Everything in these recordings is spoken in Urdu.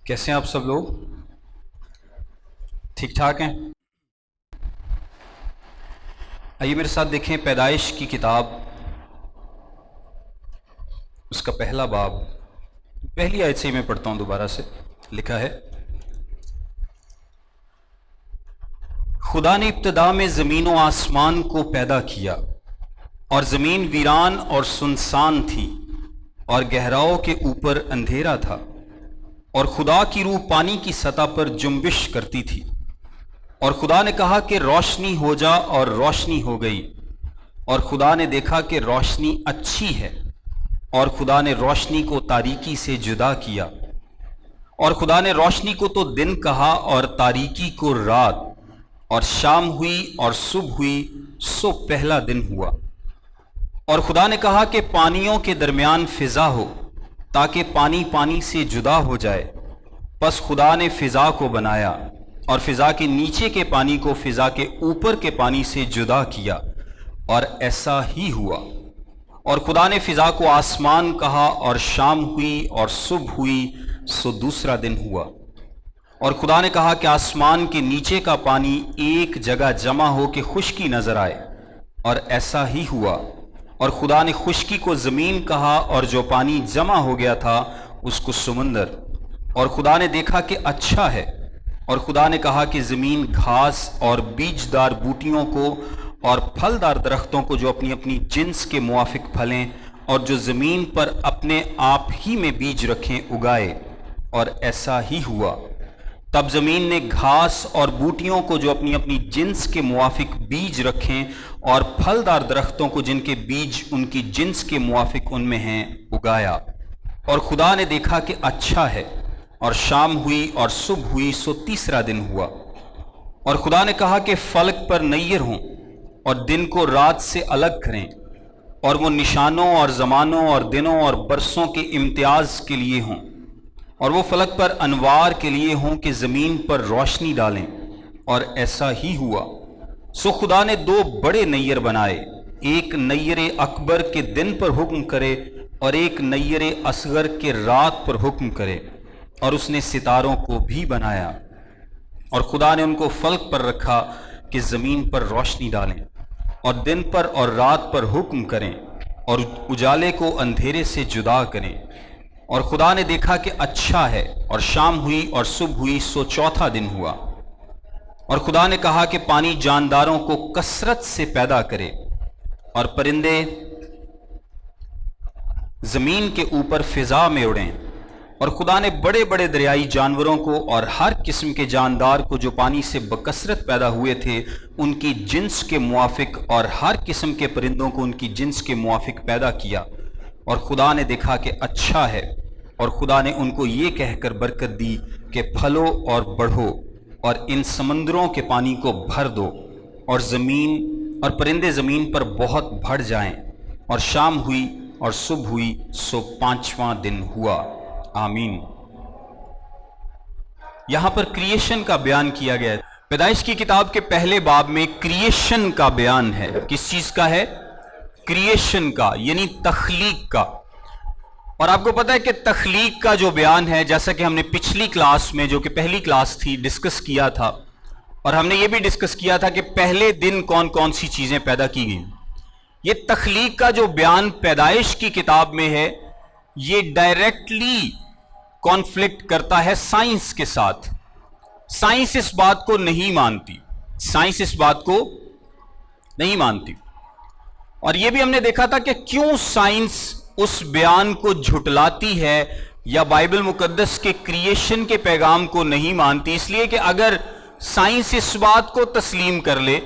کیسے ہیں آپ سب لوگ؟ ٹھیک ٹھاک ہیں؟ آئیے میرے ساتھ دیکھیں پیدائش کی کتاب، اس کا پہلا باب، پہلی آیت سے ہی میں پڑھتا ہوں دوبارہ سے۔ لکھا ہے، خدا نے ابتدا میں زمین و آسمان کو پیدا کیا، اور زمین ویران اور سنسان تھی، اور گہراؤں کے اوپر اندھیرا تھا، اور خدا کی روح پانی کی سطح پر جنبش کرتی تھی۔ اور خدا نے کہا کہ روشنی ہو جا، اور روشنی ہو گئی۔ اور خدا نے دیکھا کہ روشنی اچھی ہے، اور خدا نے روشنی کو تاریکی سے جدا کیا۔ اور خدا نے روشنی کو تو دن کہا، اور تاریکی کو رات۔ اور شام ہوئی اور صبح ہوئی، سو پہلا دن ہوا۔ اور خدا نے کہا کہ پانیوں کے درمیان فضا ہو، تاکہ پانی پانی سے جدا ہو جائے۔ پس خدا نے فضا کو بنایا، اور فضا کے نیچے کے پانی کو فضا کے اوپر کے پانی سے جدا کیا، اور ایسا ہی ہوا۔ اور خدا نے فضا کو آسمان کہا، اور شام ہوئی اور صبح ہوئی، سو دوسرا دن ہوا۔ اور خدا نے کہا کہ آسمان کے نیچے کا پانی ایک جگہ جمع ہو کے خشکی نظر آئے، اور ایسا ہی ہوا۔ اور خدا نے خشکی کو زمین کہا، اور جو پانی جمع ہو گیا تھا اس کو سمندر۔ اور خدا نے دیکھا کہ اچھا ہے۔ اور خدا نے کہا کہ زمین گھاس اور بیجدار بوٹیوں کو اور پھلدار درختوں کو جو اپنی اپنی جنس کے موافق پھلیں، اور جو زمین پر اپنے آپ ہی میں بیج رکھیں، اگائے، اور ایسا ہی ہوا۔ تب زمین نے گھاس اور بوٹیوں کو جو اپنی اپنی جنس کے موافق بیج رکھیں، اور پھلدار درختوں کو جن کے بیج ان کی جنس کے موافق ان میں ہیں، اگایا۔ اور خدا نے دیکھا کہ اچھا ہے۔ اور شام ہوئی اور صبح ہوئی، سو تیسرا دن ہوا۔ اور خدا نے کہا کہ فلک پر نیر ہوں، اور دن کو رات سے الگ کریں، اور وہ نشانوں اور زمانوں اور دنوں اور برسوں کے امتیاز کے لیے ہوں، اور وہ فلک پر انوار کے لیے ہوں کہ زمین پر روشنی ڈالیں۔ اور ایسا ہی ہوا۔ سو خدا نے دو بڑے نیر بنائے، ایک نیر اکبر کے دن پر حکم کرے، اور ایک نیر اصغر کے رات پر حکم کرے۔ اور اس نے ستاروں کو بھی بنایا، اور خدا نے ان کو فلک پر رکھا کہ زمین پر روشنی ڈالیں، اور دن پر اور رات پر حکم کریں، اور اجالے کو اندھیرے سے جدا کریں۔ اور خدا نے دیکھا کہ اچھا ہے۔ اور شام ہوئی اور صبح ہوئی، سو چوتھا دن ہوا۔ اور خدا نے کہا کہ پانی جانداروں کو کثرت سے پیدا کرے، اور پرندے زمین کے اوپر فضا میں اڑیں۔ اور خدا نے بڑے بڑے دریائی جانوروں کو اور ہر قسم کے جاندار کو جو پانی سے بکثرت پیدا ہوئے تھے ان کی جنس کے موافق، اور ہر قسم کے پرندوں کو ان کی جنس کے موافق پیدا کیا۔ اور خدا نے دیکھا کہ اچھا ہے۔ اور خدا نے ان کو یہ کہہ کر برکت دی کہ پھلو اور بڑھو، اور ان سمندروں کے پانی کو بھر دو، اور زمین اور پرندے زمین پر بہت بڑھ جائیں۔ اور شام ہوئی اور صبح ہوئی، سو پانچواں دن ہوا۔ آمین۔ یہاں پر کریشن کا بیان کیا گیا ہے۔ پیدائش کی کتاب کے پہلے باب میں کریشن کا بیان ہے۔ کس چیز کا ہے؟ کریشن کا، یعنی تخلیق کا۔ اور آپ کو پتا ہے کہ تخلیق کا جو بیان ہے، جیسا کہ ہم نے پچھلی کلاس میں، جو کہ پہلی کلاس تھی، ڈسکس کیا تھا، اور ہم نے یہ بھی ڈسکس کیا تھا کہ پہلے دن کون کون سی چیزیں پیدا کی گئیں۔ یہ تخلیق کا جو بیان پیدائش کی کتاب میں ہے، یہ ڈائریکٹلی کانفلکٹ کرتا ہے سائنس کے ساتھ۔ سائنس اس بات کو نہیں مانتی، سائنس اس بات کو نہیں مانتی۔ اور یہ بھی ہم نے دیکھا تھا کہ کیوں سائنس اس بیان کو جھٹلاتی ہے یا بائبل مقدس کے کریشن کے پیغام کو نہیں مانتی۔ اس لیے کہ اگر سائنس اس بات کو تسلیم کر لے،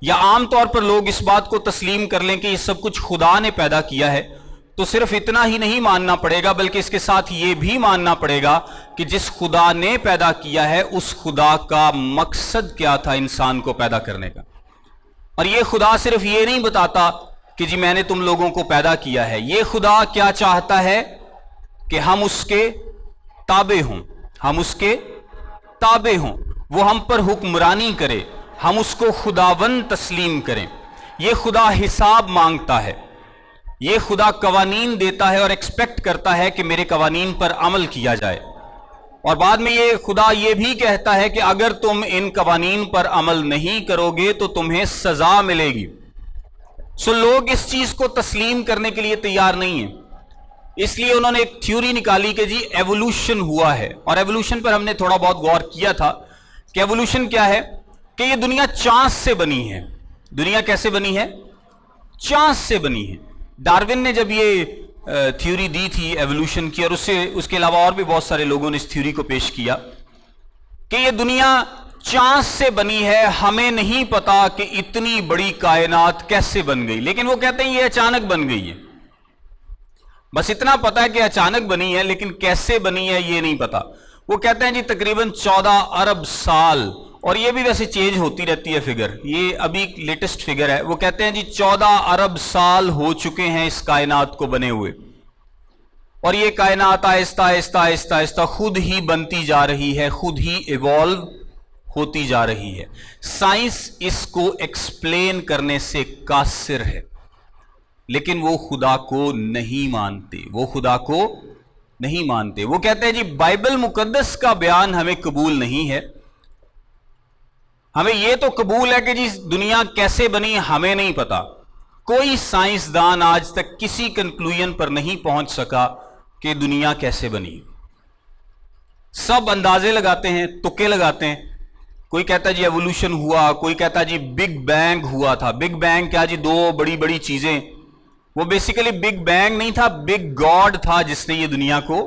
یا عام طور پر لوگ اس بات کو تسلیم کر لیں کہ یہ سب کچھ خدا نے پیدا کیا ہے، تو صرف اتنا ہی نہیں ماننا پڑے گا، بلکہ اس کے ساتھ یہ بھی ماننا پڑے گا کہ جس خدا نے پیدا کیا ہے اس خدا کا مقصد کیا تھا انسان کو پیدا کرنے کا۔ اور یہ خدا صرف یہ نہیں بتاتا کہ جی میں نے تم لوگوں کو پیدا کیا ہے، یہ خدا کیا چاہتا ہے کہ ہم اس کے تابع ہوں، ہم اس کے تابع ہوں، وہ ہم پر حکمرانی کرے، ہم اس کو خداوند تسلیم کریں۔ یہ خدا حساب مانگتا ہے، یہ خدا قوانین دیتا ہے اور ایکسپیکٹ کرتا ہے کہ میرے قوانین پر عمل کیا جائے۔ اور بعد میں یہ خدا یہ بھی کہتا ہے کہ اگر تم ان قوانین پر عمل نہیں کرو گے تو تمہیں سزا ملے گی. سو لوگ اس چیز کو تسلیم کرنے کے لیے تیار نہیں ہیں. اس لیے انہوں نے ایک تھیوری نکالی کہ جی ایوولوشن ہوا ہے. اور ایوولوشن پر ہم نے تھوڑا بہت غور کیا تھا کہ ایوولوشن کیا ہے، کہ یہ دنیا چانس سے بنی ہے. دنیا کیسے بنی ہے؟ چانس سے بنی ہے. ڈارون نے جب یہ تھیوری دی تھی ایوولوشن کی، اور اس کے علاوہ اور بھی بہت سارے لوگوں نے اس تھیوری کو پیش کیا کہ یہ دنیا چانس سے بنی ہے، ہمیں نہیں پتا کہ اتنی بڑی کائنات کیسے بن گئی. لیکن وہ کہتے ہیں یہ اچانک بن گئی ہے. بس اتنا پتا ہے کہ اچانک بنی ہے، لیکن کیسے بنی ہے یہ نہیں پتا. وہ کہتے ہیں جی تقریباً 14 ارب سال، اور یہ بھی ویسے چینج ہوتی رہتی ہے فگر، یہ ابھی لیٹسٹ فگر ہے. وہ کہتے ہیں جی 14 ارب سال ہو چکے ہیں اس کائنات کو بنے ہوئے، اور یہ کائنات آہستہ آہستہ آہستہ آہستہ خود ہی بنتی جا رہی ہے، خود ہی ایوالو ہوتی جا رہی ہے. سائنس اس کو ایکسپلین کرنے سے قاصر ہے، لیکن وہ خدا کو نہیں مانتے. وہ خدا کو نہیں مانتے. وہ کہتے ہیں جی بائبل مقدس کا بیان ہمیں قبول نہیں ہے. ہمیں یہ تو قبول ہے کہ جی دنیا کیسے بنی ہمیں نہیں پتا. کوئی سائنسدان آج تک کسی کنکلوژن پر نہیں پہنچ سکا کہ دنیا کیسے بنی. سب اندازے لگاتے ہیں، تکے لگاتے ہیں. کوئی کہتا ہے جی ایوولوشن ہوا، کوئی کہتا ہے جی بگ بینگ ہوا تھا. بگ بینگ کیا جی؟ دو بڑی بڑی چیزیں. وہ بیسیکلی بگ بینگ نہیں تھا، بگ گاڈ تھا جس نے یہ دنیا کو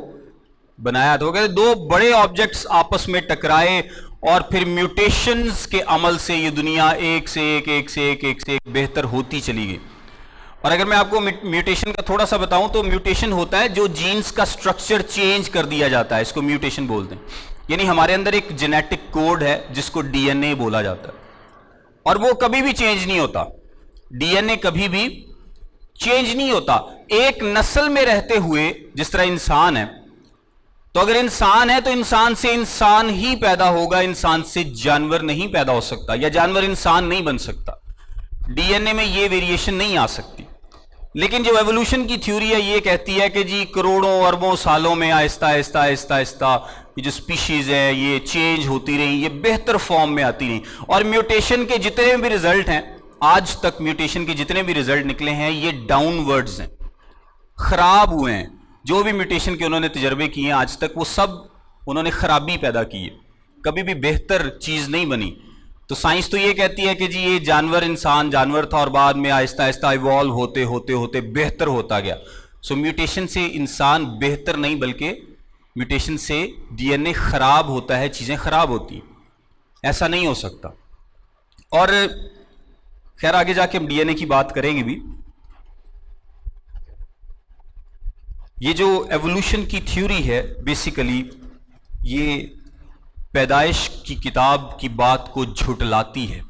بنایا تھا. وہ کہتے دو بڑے آبجیکٹس آپس میں ٹکرائے، اور پھر میوٹیشنز کے عمل سے یہ دنیا ایک سے ایک بہتر ہوتی چلی گئی. اور اگر میں آپ کو میوٹیشن کا تھوڑا سا بتاؤں تو میوٹیشن ہوتا ہے جو جینز کا سٹرکچر چینج کر دیا جاتا ہے، اس کو میوٹیشن بولتے ہیں. یعنی ہمارے اندر ایک جینیٹک کوڈ ہے جس کو ڈی این اے بولا جاتا ہے، اور وہ کبھی بھی چینج نہیں ہوتا. ڈی این اے کبھی بھی چینج نہیں ہوتا. ایک نسل میں رہتے ہوئے، جس طرح انسان ہے، تو اگر انسان ہے تو انسان سے انسان ہی پیدا ہوگا، انسان سے جانور نہیں پیدا ہو سکتا، یا جانور انسان نہیں بن سکتا. ڈی این اے میں یہ ویریشن نہیں آ سکتی. لیکن جو ایوولوشن کی تھیوری ہے یہ کہتی ہے کہ جی کروڑوں اربوں سالوں میں آہستہ آہستہ آہستہ آہستہ یہ جو سپیشیز ہے یہ چینج ہوتی رہی، یہ بہتر فارم میں آتی رہی. اور میوٹیشن کے جتنے بھی ریزلٹ ہیں آج تک، میوٹیشن کے جتنے بھی ریزلٹ نکلے ہیں یہ ڈاؤن ورڈز ہیں، خراب ہوئے ہیں. جو بھی میوٹیشن کے انہوں نے تجربے کیے ہیں آج تک، وہ سب انہوں نے خرابی پیدا کی ہے، کبھی بھی بہتر چیز نہیں بنی. تو سائنس تو یہ کہتی ہے کہ جی یہ جانور انسان جانور تھا، اور بعد میں آہستہ آہستہ ایوالو ہوتے ہوتے ہوتے بہتر ہوتا گیا. سو میوٹیشن سے انسان بہتر نہیں، بلکہ میوٹیشن سے ڈی این اے خراب ہوتا ہے، چیزیں خراب ہوتی ہیں. ایسا نہیں ہو سکتا. اور خیر آگے جا کے ہم ڈی این اے کی بات کریں گے بھی. یہ جو ایوولوشن کی تھیوری ہے بیسیکلی یہ پیدائش کی کتاب کی بات کو جھٹلاتی ہے،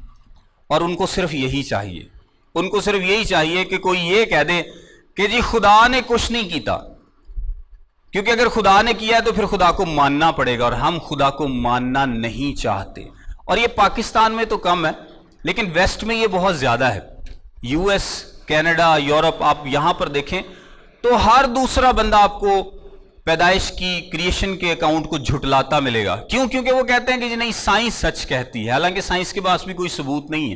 اور ان کو صرف یہی چاہیے، ان کو صرف یہی چاہیے کہ کوئی یہ کہہ دے کہ جی خدا نے کچھ نہیں کیتا. کیونکہ اگر خدا نے کیا ہے تو پھر خدا کو ماننا پڑے گا، اور ہم خدا کو ماننا نہیں چاہتے. اور یہ پاکستان میں تو کم ہے، لیکن ویسٹ میں یہ بہت زیادہ ہے. یو ایس، کینیڈا، یورپ، آپ یہاں پر دیکھیں تو ہر دوسرا بندہ آپ کو پیدائش کی کریشن کے اکاؤنٹ کو جھٹلاتا ملے گا. کیوں؟ کیونکہ وہ کہتے ہیں کہ جی نہیں سائنس سچ کہتی ہے، حالانکہ سائنس کے پاس بھی کوئی ثبوت نہیں ہے.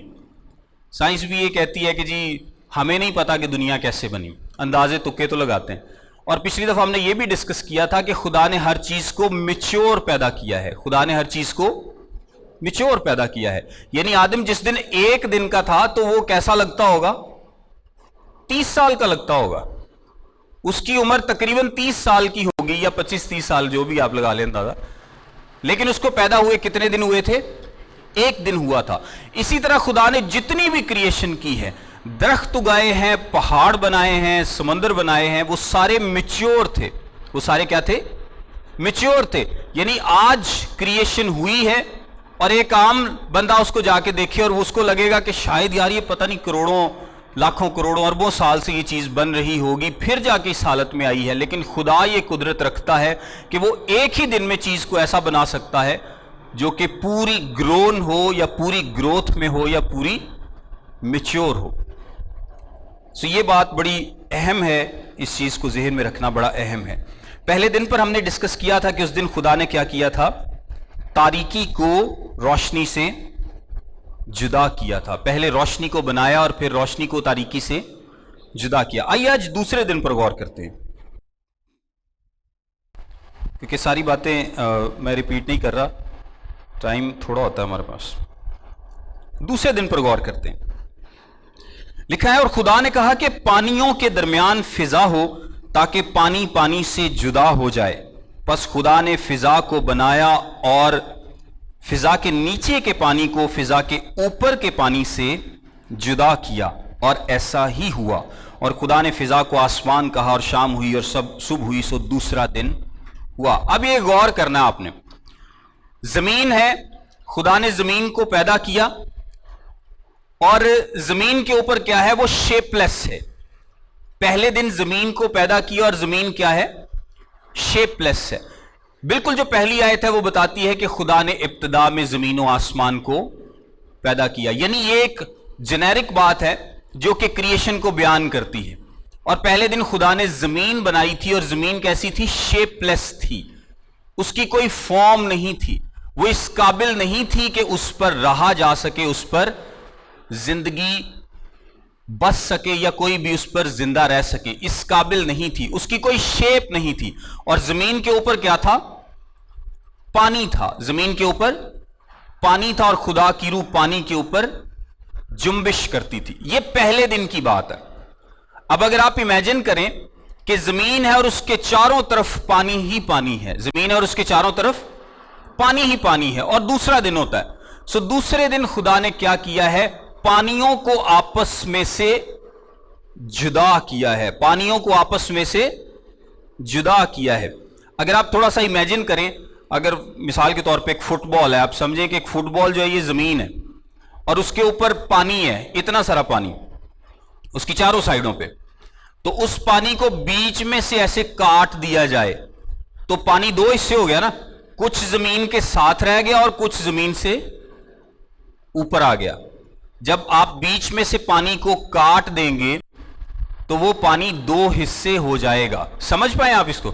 سائنس بھی یہ کہتی ہے کہ جی ہمیں نہیں پتا کہ دنیا کیسے بنی، اندازے تکے تو لگاتے ہیں. اور پچھلی دفعہ ہم نے یہ بھی ڈسکس کیا تھا کہ خدا نے ہر چیز کو میچور پیدا کیا ہے. خدا نے ہر چیز کو میچور پیدا کیا ہے. یعنی آدم جس دن 1 دن کا تھا تو وہ کیسا لگتا ہوگا؟ 30 سال کا لگتا ہوگا. اس کی عمر تقریباً 30 سال کی ہوگی، یا 25-30 سال، جو بھی آپ لگا لیں اندازہ. لیکن اس کو پیدا ہوئے کتنے دن ہوئے تھے؟ 1 دن ہوا تھا. اسی طرح خدا نے جتنی بھی کریشن کی ہے، درخت اگائے ہیں، پہاڑ بنائے ہیں، سمندر بنائے ہیں، وہ سارے میچور تھے. وہ سارے کیا تھے؟ میچور تھے. یعنی آج کریشن ہوئی ہے، اور ایک عام بندہ اس کو جا کے دیکھے اور اس کو لگے گا کہ شاید یار یہ پتہ نہیں کروڑوں لاکھوں کروڑوں اربوں سال سے یہ چیز بن رہی ہوگی، پھر جا کے اس حالت میں آئی ہے. لیکن خدا یہ قدرت رکھتا ہے کہ وہ ایک ہی دن میں چیز کو ایسا بنا سکتا ہے جو کہ پوری گرون ہو، یا پوری گروتھ میں ہو، یا پوری میچور ہو. سو یہ بات بڑی اہم ہے، اس چیز کو ذہن میں رکھنا بڑا اہم ہے. پہلے دن پر ہم نے ڈسکس کیا تھا کہ اس دن خدا نے کیا کیا تھا؟ تاریکی کو روشنی سے جدا کیا تھا. پہلے روشنی کو بنایا اور پھر روشنی کو تاریکی سے جدا کیا. آئیے آج دوسرے دن پر غور کرتے ہیں، کیونکہ ساری باتیں میں ریپیٹ نہیں کر رہا، ٹائم تھوڑا ہوتا ہے ہمارے پاس. دوسرے دن پر غور کرتے ہیں. لکھا ہے اور خدا نے کہا کہ پانیوں کے درمیان فضا ہو تاکہ پانی پانی سے جدا ہو جائے. پس خدا نے فضا کو بنایا اور فضا کے نیچے کے پانی کو فضا کے اوپر کے پانی سے جدا کیا، اور ایسا ہی ہوا. اور خدا نے فضا کو آسمان کہا، اور شام ہوئی اور صبح ہوئی، سو دوسرا دن ہوا. اب یہ غور کرنا ہے آپ نے، زمین ہے، خدا نے زمین کو پیدا کیا اور زمین کے اوپر کیا ہے؟ وہ شیپ لیس ہے. پہلے دن زمین کو پیدا کیا اور زمین کیا ہے؟ شیپ لیس ہے. بالکل جو پہلی آیت ہے وہ بتاتی ہے کہ خدا نے ابتدا میں زمین و آسمان کو پیدا کیا. یعنی یہ ایک جنیرک بات ہے جو کہ کریشن کو بیان کرتی ہے. اور پہلے دن خدا نے زمین بنائی تھی، اور زمین کیسی تھی؟ شیپ لیس تھی. اس کی کوئی فارم نہیں تھی، وہ اس قابل نہیں تھی کہ اس پر رہا جا سکے، اس پر زندگی بس سکے یا کوئی بھی اس پر زندہ رہ سکے. اس قابل نہیں تھی، اس کی کوئی شیپ نہیں تھی. اور زمین کے اوپر کیا تھا؟ پانی تھا. زمین کے اوپر پانی تھا اور خدا کی روح پانی کے اوپر جنبش کرتی تھی. یہ پہلے دن کی بات ہے. اب اگر آپ امیجن کریں کہ زمین ہے اور اس کے چاروں طرف پانی ہی پانی ہے، زمین ہے اور اس کے چاروں طرف پانی ہی پانی ہے، اور دوسرا دن ہوتا ہے. سو دوسرے دن خدا نے کیا کیا ہے؟ پانیوں کو آپس میں سے جدا کیا ہے. پانیوں کو آپس میں سے جدا کیا ہے. اگر آپ تھوڑا سا امیجن کریں، اگر مثال کے طور پہ ایک فٹ بال ہے، آپ سمجھیں کہ ایک فٹ بال جو ہے یہ زمین ہے اور اس کے اوپر پانی ہے، اتنا سارا پانی اس کی چاروں سائیڈوں پہ، تو اس پانی کو بیچ میں سے ایسے کاٹ دیا جائے تو پانی دو حصے ہو گیا نا. کچھ زمین کے ساتھ رہ گیا اور کچھ زمین سے اوپر آ گیا. جب آپ بیچ میں سے پانی کو کاٹ دیں گے تو وہ پانی دو حصے ہو جائے گا. سمجھ پائیں آپ اس کو؟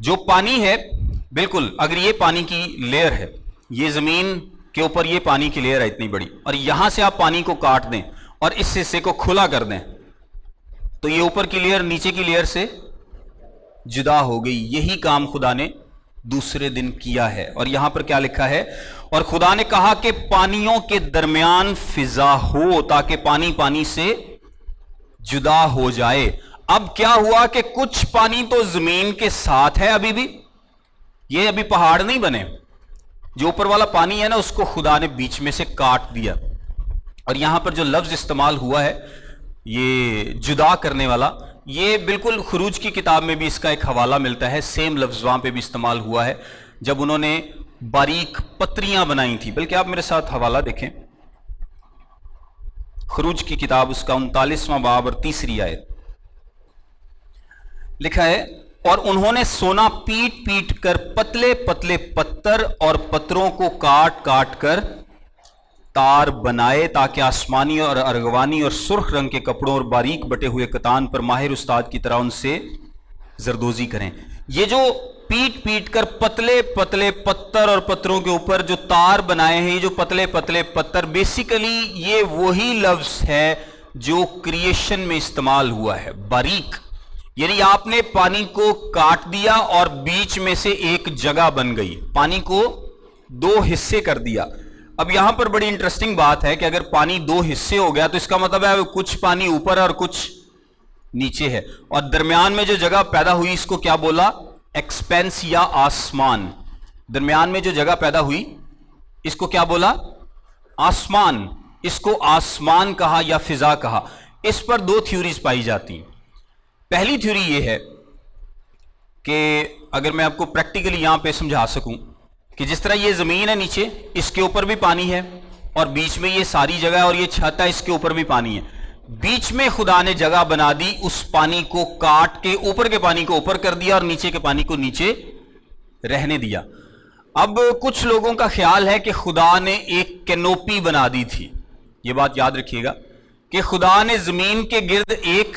جو پانی ہے، بالکل اگر یہ پانی کی لیئر ہے، یہ زمین کے اوپر یہ پانی کی لیئر ہے اتنی بڑی، اور یہاں سے آپ پانی کو کاٹ دیں اور اس حصے کو کھلا کر دیں تو یہ اوپر کی لیئر نیچے کی لیئر سے جدا ہو گئی. یہی کام خدا نے دوسرے دن کیا ہے. اور یہاں پر کیا لکھا ہے؟ اور خدا نے کہا کہ پانیوں کے درمیان فضا ہو تاکہ پانی پانی سے جدا ہو جائے. اب کیا ہوا کہ کچھ پانی تو زمین کے ساتھ ہے ابھی بھی، یہ ابھی پہاڑ نہیں بنے. جو اوپر والا پانی ہے نا، اس کو خدا نے بیچ میں سے کاٹ دیا. اور یہاں پر جو لفظ استعمال ہوا ہے یہ جدا کرنے والا، یہ بالکل خروج کی کتاب میں بھی اس کا ایک حوالہ ملتا ہے. سیم لفظ وہاں پہ بھی استعمال ہوا ہے جب انہوں نے باریک پتریاں بنائی تھی. بلکہ آپ میرے ساتھ حوالہ دیکھیں، خروج کی کتاب اس کا 39واں باب اور 3 آیت. لکھا ہے اور انہوں نے سونا پیٹ پیٹ کر پتلے پتلے پتھر اور پتھروں کو کاٹ کاٹ کر تار بنائے تاکہ آسمانی اور ارغوانی اور سرخ رنگ کے کپڑوں اور باریک بٹے ہوئے کتان پر ماہر استاد کی طرح ان سے زردوزی کریں. یہ جو پیٹ پیٹ کر پتلے پتلے پتھر اور پتھروں کے اوپر جو تار بنائے ہیں، یہ جو پتلے پتلے پتھر، بیسیکلی یہ وہی لفظ ہے جو کریشن میں استعمال ہوا ہے، باریک. یعنی آپ نے پانی کو کاٹ دیا اور بیچ میں سے ایک جگہ بن گئی، پانی کو دو حصے کر دیا. اب یہاں پر بڑی انٹرسٹنگ بات ہے کہ اگر پانی دو حصے ہو گیا تو اس کا مطلب ہے کچھ پانی اوپر اور کچھ نیچے ہے، اور درمیان میں جو جگہ پیدا ہوئی اس کو کیا بولا؟ ایکسپینس یا آسمان. درمیان میں جو جگہ پیدا ہوئی اس کو کیا بولا؟ آسمان. اس کو آسمان کہا یا فضا کہا. اس پر دو تھیوریز پائی جاتی ہیں. پہلی تھیوری یہ ہے کہ اگر میں آپ کو پریکٹیکلی یہاں پہ سمجھا سکوں کہ جس طرح یہ زمین ہے نیچے، اس کے اوپر بھی پانی ہے، اور بیچ میں یہ ساری جگہ ہے، اور یہ چھت ہے، اس کے اوپر بھی پانی ہے. بیچ میں خدا نے جگہ بنا دی، اس پانی کو کاٹ کے اوپر کے پانی کو اوپر کر دیا اور نیچے کے پانی کو نیچے رہنے دیا. اب کچھ لوگوں کا خیال ہے کہ خدا نے ایک کینوپی بنا دی تھی. یہ بات یاد رکھیے گا کہ خدا نے زمین کے گرد ایک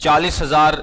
40,000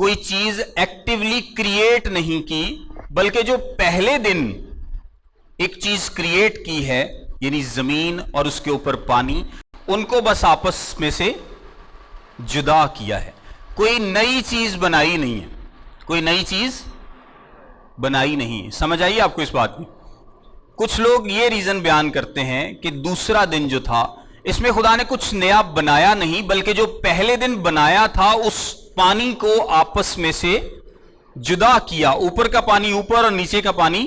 کوئی چیز ایکٹیولی کریٹ نہیں کی، بلکہ جو پہلے دن ایک چیز کریٹ کی ہے یعنی زمین اور اس کے اوپر پانی، ان کو بس آپس میں سے جدا کیا ہے. کوئی نئی چیز بنائی نہیں ہے، کوئی نئی چیز بنائی نہیں. سمجھ آئیے آپ کو اس بات میں؟ کچھ لوگ یہ ریزن بیان کرتے ہیں کہ دوسرا دن جو تھا اس میں خدا نے کچھ نیا بنایا نہیں، بلکہ جو پہلے دن بنایا تھا اس پانی کو آپس میں سے جدا کیا، اوپر کا پانی اوپر اور نیچے کا پانی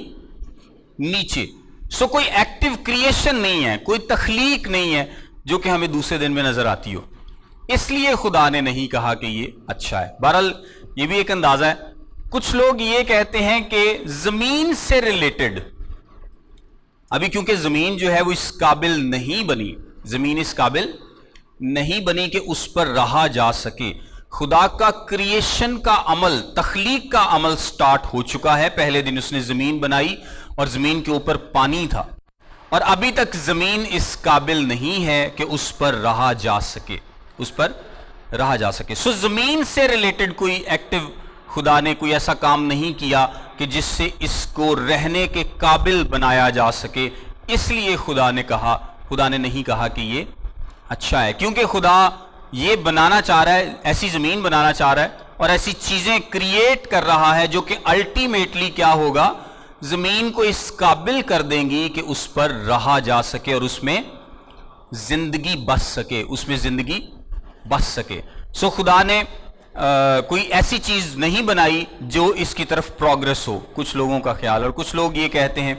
نیچے. سو کوئی ایکٹیو کریشن نہیں ہے، کوئی تخلیق نہیں ہے جو کہ ہمیں دوسرے دن میں نظر آتی ہو. اس لیے خدا نے نہیں کہا کہ یہ اچھا ہے. بہرحال یہ بھی ایک اندازہ ہے. کچھ لوگ یہ کہتے ہیں کہ زمین سے ریلیٹڈ، ابھی کیونکہ زمین جو ہے وہ اس قابل نہیں بنی، زمین اس قابل نہیں بنی کہ اس پر رہا جا سکے. خدا کا کریشن کا عمل، تخلیق کا عمل سٹارٹ ہو چکا ہے. پہلے دن اس نے زمین بنائی اور زمین کے اوپر پانی تھا، اور ابھی تک زمین اس قابل نہیں ہے کہ اس پر رہا جا سکے، اس پر رہا جا سکے. سو زمین سے ریلیٹڈ کوئی ایکٹیو خدا نے کوئی ایسا کام نہیں کیا کہ جس سے اس کو رہنے کے قابل بنایا جا سکے. اس لیے خدا نے نہیں کہا کہ یہ اچھا ہے، کیونکہ خدا یہ بنانا چاہ رہا ہے، ایسی زمین بنانا چاہ رہا ہے اور ایسی چیزیں کریٹ کر رہا ہے جو کہ الٹیمیٹلی کیا ہوگا، زمین کو اس قابل کر دیں گی کہ اس پر رہا جا سکے اور اس میں زندگی بس سکے، اس میں زندگی بس سکے. سو خدا نے کوئی ایسی چیز نہیں بنائی جو اس کی طرف پروگرس ہو، کچھ لوگوں کا خیال. اور کچھ لوگ یہ کہتے ہیں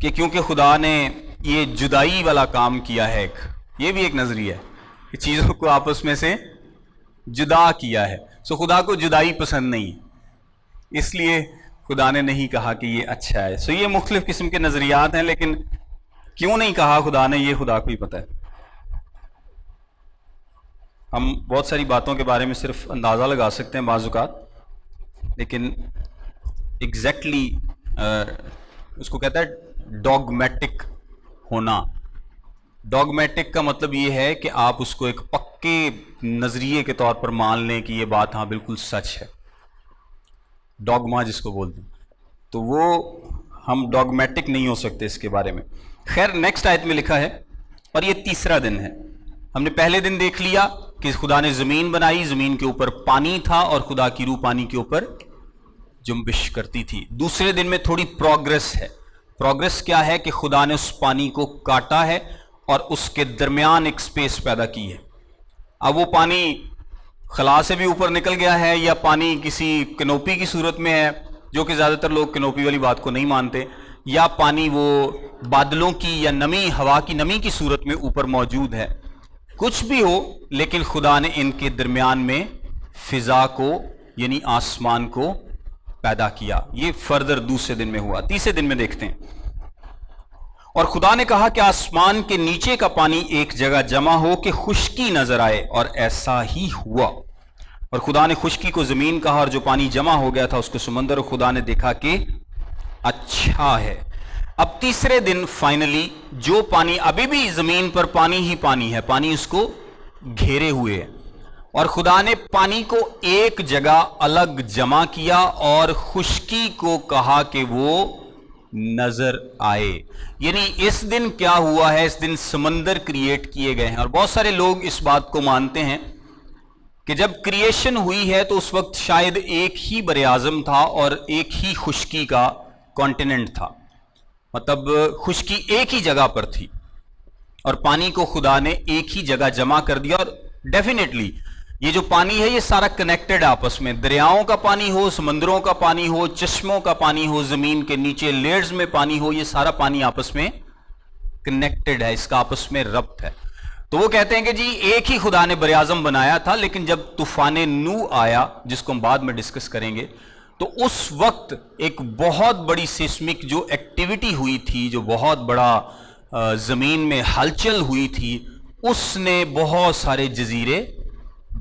کہ کیونکہ خدا نے یہ جدائی والا کام کیا ہے، یہ بھی ایک نظریہ ہے کہ چیزوں کو آپس میں سے جدا کیا ہے. سو خدا کو جدائی پسند نہیں، اس لیے خدا نے نہیں کہا کہ یہ اچھا ہے. سو یہ مختلف قسم کے نظریات ہیں، لیکن کیوں نہیں کہا خدا نے یہ خدا کو ہی پتہ ہے. ہم بہت ساری باتوں کے بارے میں صرف اندازہ لگا سکتے ہیں بعض اوقات، لیکن ایگزیکٹلی اس کو کہتا ہے ڈوگمیٹک ہونا. ڈوگمیٹک کا مطلب یہ ہے کہ آپ اس کو ایک پکے نظریے کے طور پر مان لیں کہ یہ بات ہاں بالکل سچ ہے. ڈوگما جس کو بولتے ہیں، تو وہ ہم ڈوگمیٹک نہیں ہو سکتے اس کے بارے میں. خیر، نیکسٹ آیت میں لکھا ہے، اور یہ تیسرا دن ہے. ہم نے پہلے دن دیکھ لیا کہ خدا نے زمین بنائی، زمین کے اوپر پانی تھا اور خدا کی روح پانی کے اوپر جنبش کرتی تھی. دوسرے دن میں تھوڑی پروگرس ہے. پروگرس کیا ہے کہ خدا نے اس پانی کو کاٹا ہے اور اس کے درمیان ایک سپیس پیدا کی ہے. اب وہ پانی خلا سے بھی اوپر نکل گیا ہے یا پانی کسی کنوپی کی صورت میں ہے، جو کہ زیادہ تر لوگ کنوپی والی بات کو نہیں مانتے، یا پانی وہ بادلوں کی یا نمی، ہوا کی نمی کی صورت میں اوپر موجود ہے. کچھ بھی ہو، لیکن خدا نے ان کے درمیان میں فضا کو یعنی آسمان کو پیدا کیا. یہ فردر دوسرے دن میں ہوا. تیسرے دن میں دیکھتے ہیں، اور خدا نے کہا کہ آسمان کے نیچے کا پانی ایک جگہ جمع ہو کہ خشکی نظر آئے، اور ایسا ہی ہوا. اور خدا نے خشکی کو زمین کہا، اور جو پانی جمع ہو گیا تھا اس کو سمندر. اور خدا نے دیکھا کہ اچھا ہے. اب تیسرے دن فائنلی جو پانی، ابھی بھی زمین پر پانی ہی پانی ہے، پانی اس کو گھیرے ہوئے ہے، اور خدا نے پانی کو ایک جگہ الگ جمع کیا اور خشکی کو کہا کہ وہ نظر آئے. یعنی اس دن کیا ہوا ہے، اس دن سمندر کریٹ کیے گئے ہیں. اور بہت سارے لوگ اس بات کو مانتے ہیں کہ جب کریشن ہوئی ہے تو اس وقت شاید ایک ہی بر اعظم تھا اور ایک ہی خشکی کا کانٹیننٹ تھا، مطلب خشکی ایک ہی جگہ پر تھی اور پانی کو خدا نے ایک ہی جگہ جمع کر دیا. اور ڈیفینیٹلی یہ جو پانی ہے یہ سارا کنیکٹڈ آپس میں، دریاؤں کا پانی ہو، سمندروں کا پانی ہو، چشموں کا پانی ہو، زمین کے نیچے لیئرز میں پانی ہو، یہ سارا پانی آپس میں کنیکٹڈ ہے، اس کا آپس میں ربط ہے. تو وہ کہتے ہیں کہ جی ایک ہی خدا نے بر اعظم بنایا تھا، لیکن جب طوفان نوح آیا جس کو ہم بعد میں ڈسکس کریں گے، تو اس وقت ایک بہت بڑی سیسمک جو ایکٹیویٹی ہوئی تھی، جو بہت بڑا زمین میں ہلچل ہوئی تھی، اس نے بہت سارے جزیرے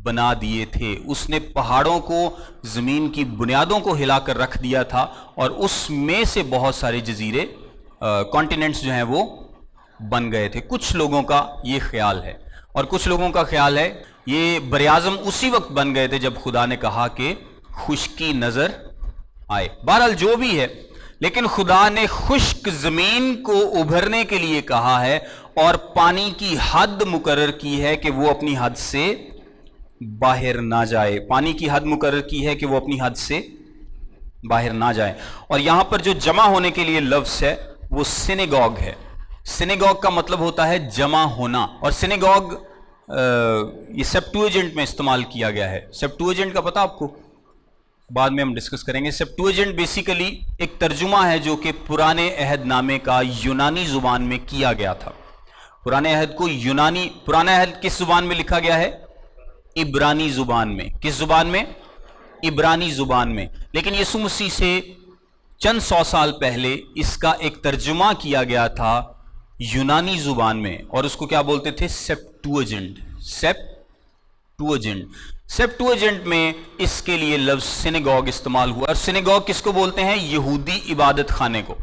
بنا دیے تھے. اس نے پہاڑوں کو، زمین کی بنیادوں کو ہلا کر رکھ دیا تھا، اور اس میں سے بہت سارے جزیرے، کانٹیننٹس جو ہیں وہ بن گئے تھے. کچھ لوگوں کا یہ خیال ہے. اور کچھ لوگوں کا خیال ہے یہ بریاعظم اسی وقت بن گئے تھے جب خدا نے کہا کہ خشکی نظر آئے. بہرحال جو بھی ہے، لیکن خدا نے خشک زمین کو ابھرنے کے لیے کہا ہے اور پانی کی حد مقرر کی ہے کہ وہ اپنی حد سے باہر نہ جائے. پانی کی حد مقرر کی ہے کہ وہ اپنی حد سے باہر نہ جائے. اور یہاں پر جو جمع ہونے کے لیے لفظ ہے وہ سینیگوگ ہے. سینیگوگ کا مطلب ہوتا ہے جمع ہونا، اور سینیگوگ یہ سیپٹویجنٹ میں استعمال کیا گیا ہے. سیپٹویجنٹ کا پتہ آپ کو؟ بعد میں ہم ڈسکس کریں گے. سیپٹویجنٹ بیسیکلی ایک ترجمہ ہے جو کہ پرانے عہد نامے کا یونانی زبان میں کیا گیا تھا. پرانے عہد کو پرانا عہد کس زبان میں لکھا گیا ہے؟ عبرانی زبان میں. کس زبان میں؟ عبرانی زبان میں. لیکن یسوع مسیح سے چند سو سال پہلے اس کا ایک ترجمہ کیا گیا تھا یونانی زبان میں، اور اس کو کیا بولتے تھے؟ سیپٹویجنٹ. سیپٹویجنٹ میں اس کے لیے لفظ سینیگوگ استعمال ہوا. اور سینیگوگ کس کو بولتے ہیں؟ یہودی عبادت خانے کو.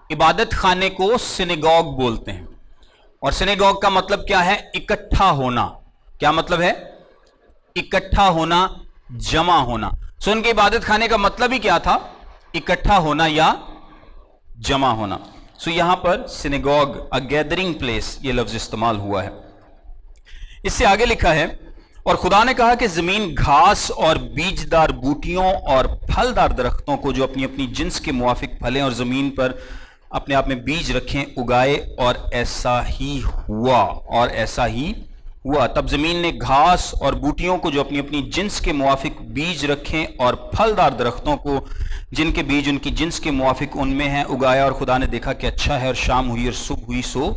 عبادت خانے کو سینیگوگ بولتے ہیں. اور سینیگوگ کا مطلب کیا ہے؟ اکٹھا ہونا. کیا مطلب ہے؟ اکٹھا ہونا، جمع ہونا. سو ان کے عبادت خانے کا مطلب ہی کیا تھا؟ اکٹھا ہونا یا جمع ہونا. سو یہاں پر سینیگوگ، a gathering place، یہ لفظ استعمال ہوا ہے. اس سے آگے لکھا ہے اور خدا نے کہا کہ زمین گھاس اور بیجدار بوٹیوں اور پھلدار درختوں کو جو اپنی اپنی جنس کے موافق پھلیں اور زمین پر اپنے آپ میں بیج رکھیں اگائے، اور ایسا ہی ہوا. اور ایسا ہی ہوا. تب زمین نے گھاس اور بوٹیوں کو جو اپنی اپنی جنس کے موافق بیج رکھیں اور پھلدار درختوں کو جن کے بیج ان کی جنس کے موافق ان میں ہیں اگایا. اور خدا نے دیکھا کہ اچھا ہے. اور شام ہوئی اور صبح ہوئی، سو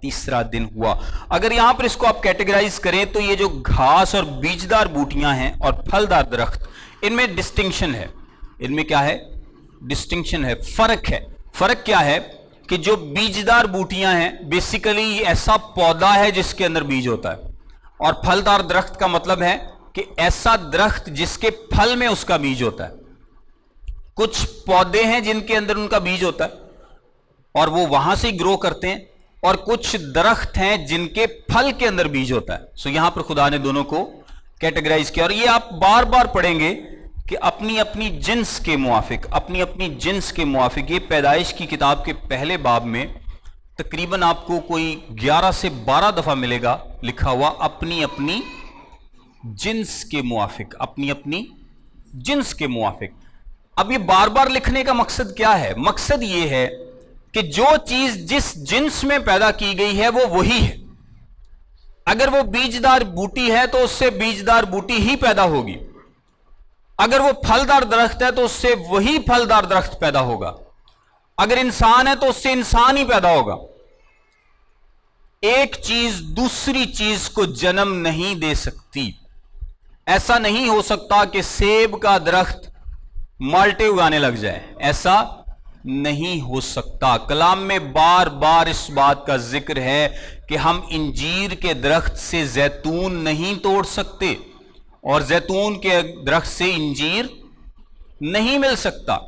تیسرا دن ہوا. اگر یہاں پر اس کو آپ کیٹیگرائز کریں تو یہ جو گھاس اور بیجدار بوٹیاں ہیں اور پھلدار درخت، ان میں ڈسٹنکشن ہے. ان میں کیا ہے؟ ڈسٹنکشن ہے، فرق ہے. فرق کیا ہے؟ کہ جو بیجدار بوٹیاں ہیں بیسیکلی ایسا پودا ہے جس کے اندر بیج ہوتا ہے، اور پھلدار درخت کا مطلب ہے کہ ایسا درخت جس کے پھل میں اس کا بیج ہوتا ہے. کچھ پودے ہیں جن کے اندر ان کا بیج ہوتا ہے اور وہ وہاں سے گرو کرتے ہیں، اور کچھ درخت ہیں جن کے پھل کے اندر بیج ہوتا ہے. سو یہاں پر خدا نے دونوں کو کیٹیگرائز کیا. اور یہ آپ بار بار پڑھیں گے کہ اپنی اپنی جنس کے موافق، اپنی اپنی جنس کے موافق. یہ پیدائش کی کتاب کے پہلے باب میں تقریباً آپ کو کوئی 11 سے 12 دفعہ ملے گا لکھا ہوا اپنی اپنی جنس کے موافق، اپنی اپنی جنس کے موافق. اب یہ بار بار لکھنے کا مقصد کیا ہے؟ مقصد یہ ہے کہ جو چیز جس جنس میں پیدا کی گئی ہے وہ وہی ہے. اگر وہ بیجدار بوٹی ہے تو اس سے بیجدار بوٹی ہی پیدا ہوگی. اگر وہ پھلدار درخت ہے تو اس سے وہی پھلدار درخت پیدا ہوگا. اگر انسان ہے تو اس سے انسان ہی پیدا ہوگا. ایک چیز دوسری چیز کو جنم نہیں دے سکتی. ایسا نہیں ہو سکتا کہ سیب کا درخت مالٹے اگانے لگ جائے. ایسا نہیں ہو سکتا. کلام میں بار بار اس بات کا ذکر ہے کہ ہم انجیر کے درخت سے زیتون نہیں توڑ سکتے، اور زیتون کے درخت سے انجیر نہیں مل سکتا.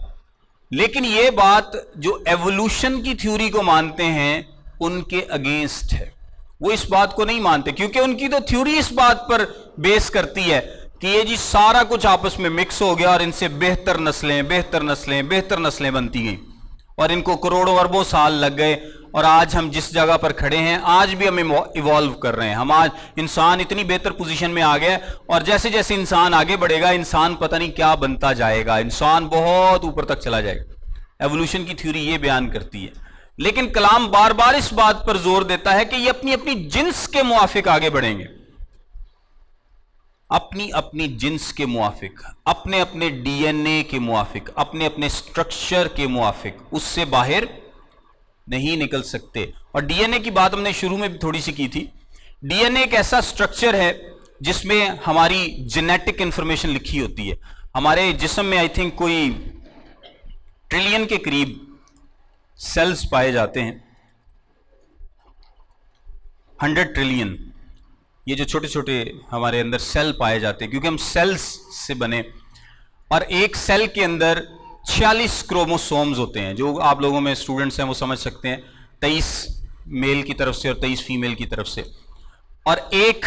لیکن یہ بات جو ایوولوشن کی تھیوری کو مانتے ہیں ان کے اگینسٹ ہے. وہ اس بات کو نہیں مانتے کیونکہ ان کی تو تھیوری اس بات پر بیس کرتی ہے کہ یہ جی سارا کچھ آپس میں مکس ہو گیا اور ان سے بہتر نسلیں بنتی گئیں، اور ان کو کروڑوں اربوں سال لگ گئے، اور آج ہم جس جگہ پر کھڑے ہیں آج بھی ہم ایوالو کر رہے ہیں. ہم آج انسان اتنی بہتر پوزیشن میں آ گیا، اور جیسے جیسے انسان آگے بڑھے گا انسان پتہ نہیں کیا بنتا جائے گا. انسان بہت اوپر تک چلا جائے گا. ایوولوشن کی تھیوری یہ بیان کرتی ہے. لیکن کلام بار بار اس بات پر زور دیتا ہے کہ یہ اپنی اپنی جنس کے موافق آگے بڑھیں گے. اپنی اپنی جنس کے موافق، اپنے اپنے ڈی این اے کے موافق، اپنے اپنے سٹرکچر کے موافق، اس سے باہر نہیں نکل سکتے. اور ڈی این اے کی بات ہم نے شروع میں بھی تھوڑی سی کی تھی. ڈی این اے ایک ایسا سٹرکچر ہے جس میں ہماری جینیٹک انفارمیشن لکھی ہوتی ہے. ہمارے جسم میں آئی تھنک کوئی ٹریلین کے قریب سیلز پائے جاتے ہیں. 100 ٹریلین یہ جو چھوٹے چھوٹے ہمارے اندر سیل پائے جاتے ہیں، کیونکہ ہم سیلز سے بنے. اور ایک سیل کے اندر 46 کروموسومز ہوتے ہیں. جو آپ لوگوں میں اسٹوڈنٹس ہیں وہ سمجھ سکتے ہیں، 23 میل کی طرف سے اور 23 فیمیل کی طرف سے. اور ایک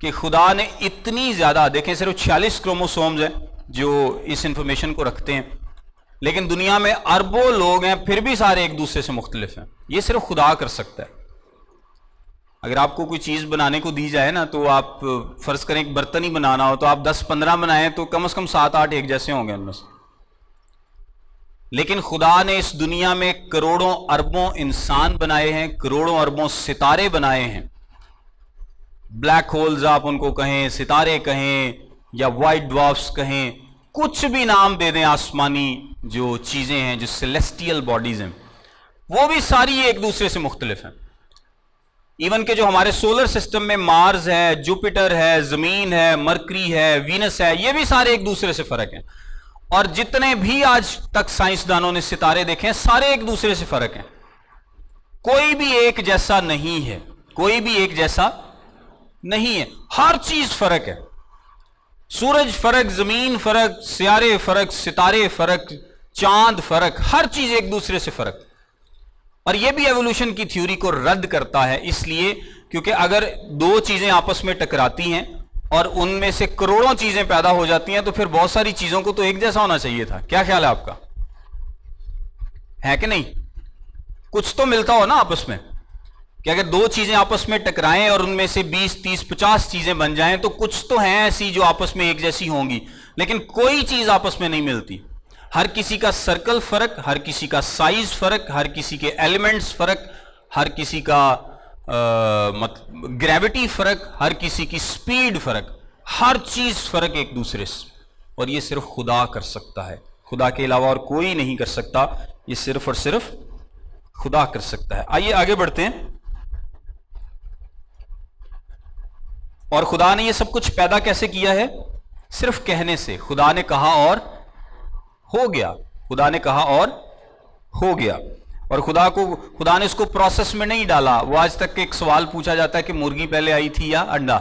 کہ خدا نے اتنی زیادہ، دیکھیں صرف 46 کروموسومز ہیں جو اس انفارمیشن کو رکھتے ہیں، لیکن دنیا میں اربوں لوگ ہیں پھر بھی سارے ایک دوسرے سے مختلف ہیں. یہ صرف خدا کر سکتا ہے. اگر آپ کو کوئی چیز بنانے کو دی جائے نا، تو آپ فرض کریں ایک برتن ہی بنانا ہو تو آپ 10-15 بنائیں تو کم از کم 7-8 ایک جیسے ہوں گے ان میں سے. لیکن خدا نے اس دنیا میں کروڑوں اربوں انسان بنائے ہیں، کروڑوں اربوں ستارے بنائے ہیں. بلیک ہولز آپ ان کو کہیں، ستارے کہیں، یا وائٹ ڈوارفز کہیں، کچھ بھی نام دے دیں آسمانی جو چیزیں ہیں، جو سیلیسٹیل باڈیز ہیں، وہ بھی ساری ایک دوسرے سے مختلف ہیں. ایون کہ جو ہمارے سولر سسٹم میں مارز ہے، جوپیٹر ہے، زمین ہے، مرکری ہے، وینس ہے، یہ بھی سارے ایک دوسرے سے فرق ہیں. اور جتنے بھی آج تک سائنسدانوں نے ستارے دیکھے ہیں سارے ایک دوسرے سے فرق ہیں. کوئی بھی ایک جیسا نہیں ہے، کوئی بھی ایک جیسا نہیں ہے، ہر چیز فرق ہے. سورج فرق، زمین فرق، سیارے فرق، ستارے فرق، چاند فرق، ہر چیز ایک دوسرے سے فرق. اور یہ بھی ایوولوشن کی تھیوری کو رد کرتا ہے، اس لیے کیونکہ اگر دو چیزیں آپس میں ٹکراتی ہیں اور ان میں سے کروڑوں چیزیں پیدا ہو جاتی ہیں تو پھر بہت ساری چیزوں کو تو ایک جیسا ہونا چاہیے تھا. کیا خیال ہے آپ کا؟ ہے کہ نہیں؟ کچھ تو ملتا ہو نا آپس میں، کہ اگر دو چیزیں آپس میں ٹکرائیں اور ان میں سے 20 30 50 چیزیں بن جائیں تو کچھ تو ہیں ایسی جو آپس میں ایک جیسی ہوں گی، لیکن کوئی چیز آپس میں نہیں ملتی. ہر کسی کا سرکل فرق، ہر کسی کا سائز فرق، ہر کسی کے ایلیمنٹس فرق، ہر کسی کا گریوٹی فرق، ہر کسی کی سپیڈ فرق، ہر چیز فرق ایک دوسرے سے. اور یہ صرف خدا کر سکتا ہے، خدا کے علاوہ اور کوئی نہیں کر سکتا. یہ صرف اور صرف خدا کر سکتا ہے. آئیے آگے بڑھتے ہیں. اور خدا نے یہ سب کچھ پیدا کیسے کیا ہے؟ صرف کہنے سے. خدا نے کہا اور ہو گیا. خدا نے کہا اور ہو گیا. اور خدا نے اس کو پروسیس میں نہیں ڈالا. وہ آج تک ایک سوال پوچھا جاتا ہے کہ مرغی پہلے آئی تھی یا انڈا.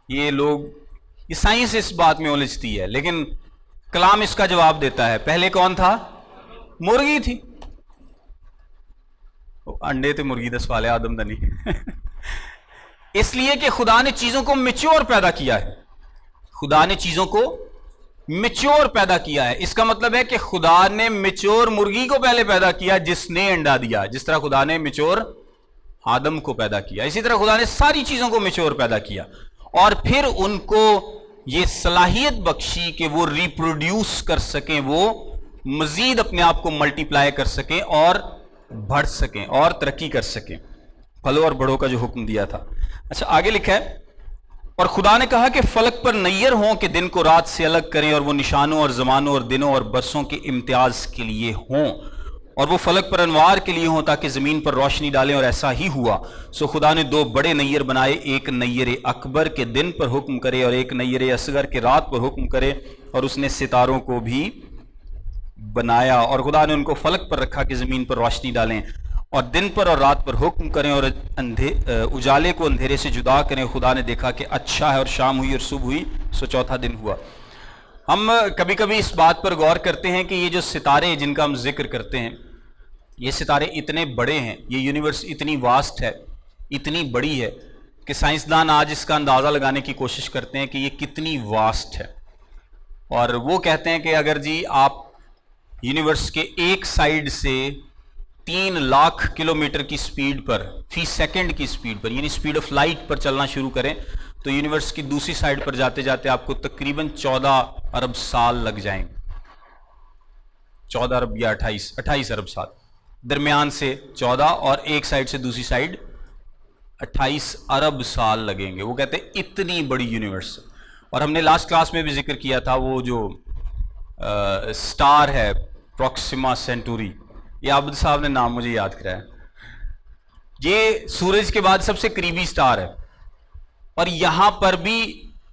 یہ سائنس اس بات میں الجھتی ہے، لیکن کلام اس کا جواب دیتا ہے. پہلے کون تھا؟ مرغی تھی. انڈے تے مرغی دا سوال ہے، آدم دا نہیں. اس لیے کہ خدا نے چیزوں کو میچور پیدا کیا ہے. خدا نے چیزوں کو میچور پیدا کیا ہے. اس کا مطلب ہے کہ خدا نے میچور مرغی کو پہلے پیدا کیا جس نے انڈا دیا. جس طرح خدا نے میچور آدم کو پیدا کیا، اسی طرح خدا نے ساری چیزوں کو میچور پیدا کیا اور پھر ان کو یہ صلاحیت بخشی کہ وہ ریپروڈیوس کر سکیں، وہ مزید اپنے آپ کو ملٹی پلائی کر سکیں اور بڑھ سکیں اور ترقی کر سکیں. پھلو اور بڑھو کا جو حکم دیا تھا. اچھا آگے لکھا ہے، اور خدا نے کہا کہ فلک پر نیر ہوں کہ دن کو رات سے الگ کریں، اور وہ نشانوں اور زمانوں اور دنوں اور برسوں کے امتیاز کے لیے ہوں، اور وہ فلک پر انوار کے لیے ہوں تاکہ زمین پر روشنی ڈالیں. اور ایسا ہی ہوا. سو خدا نے دو بڑے نیر بنائے، ایک نیر اکبر کے دن پر حکم کرے اور ایک نیر اصغر کے رات پر حکم کرے. اور اس نے ستاروں کو بھی بنایا، اور خدا نے ان کو فلک پر رکھا کہ زمین پر روشنی ڈالیں اور دن پر اور رات پر حکم کریں اور اجالے کو اندھیرے سے جدا کریں. خدا نے دیکھا کہ اچھا ہے، اور شام ہوئی اور صبح ہوئی، سو چوتھا دن ہوا. ہم کبھی کبھی اس بات پر غور کرتے ہیں کہ یہ جو ستارے جن کا ہم ذکر کرتے ہیں، یہ ستارے اتنے بڑے ہیں، یہ یونیورس اتنی واسٹ ہے، اتنی بڑی ہے کہ سائنسدان آج اس کا اندازہ لگانے کی کوشش کرتے ہیں کہ یہ کتنی واسٹ ہے. اور وہ کہتے ہیں کہ اگر جی آپ یونیورس کے ایک سائیڈ سے 3 لاکھ کلومیٹر کی سپیڈ پر فی سیکنڈ کی سپیڈ پر، یعنی سپیڈ آف لائٹ پر چلنا شروع کریں تو یونیورس کی دوسری سائیڈ پر جاتے جاتے آپ کو تقریباً 14 ارب سال لگ جائیں گے. 14 ارب یا 28 ارب سال، درمیان سے 14 اور ایک سائیڈ سے دوسری سائیڈ 28 ارب سال لگیں گے. وہ کہتے ہیں اتنی بڑی یونیورس. اور ہم نے لاسٹ کلاس میں بھی ذکر کیا تھا وہ جو سٹار ہے پروکسیما سینٹوری، یہ عابد صاحب نے نام مجھے یاد کرایا، یہ سورج کے بعد سب سے قریبی سٹار ہے. اور یہاں پر بھی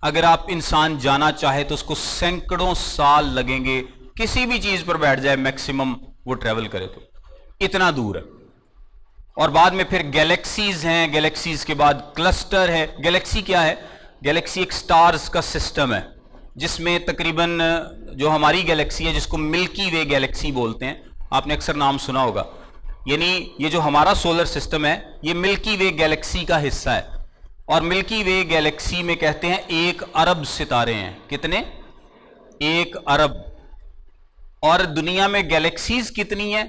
اگر آپ انسان جانا چاہے تو اس کو سینکڑوں سال لگیں گے. کسی بھی چیز پر بیٹھ جائے میکسیمم وہ ٹریول کرے تو اتنا دور ہے. اور بعد میں پھر گیلیکسیز ہیں، گیلیکسیز کے بعد کلسٹر ہے. گیلیکسی کیا ہے؟ گیلیکسی ایک سٹارز کا سسٹم ہے جس میں تقریباً جو ہماری گیلیکسی ہے جس کو ملکی وے گیلیکسی بولتے ہیں، آپ نے اکثر نام سنا ہوگا. یعنی یہ جو ہمارا سولر سسٹم ہے یہ ملکی وے گیلیکسی کا حصہ ہے. اور ملکی وے گیلیکسی میں کہتے ہیں 1 ارب ستارے ہیں. کتنے؟ 1 ارب. اور دنیا میں گیلیکسیز کتنی ہیں؟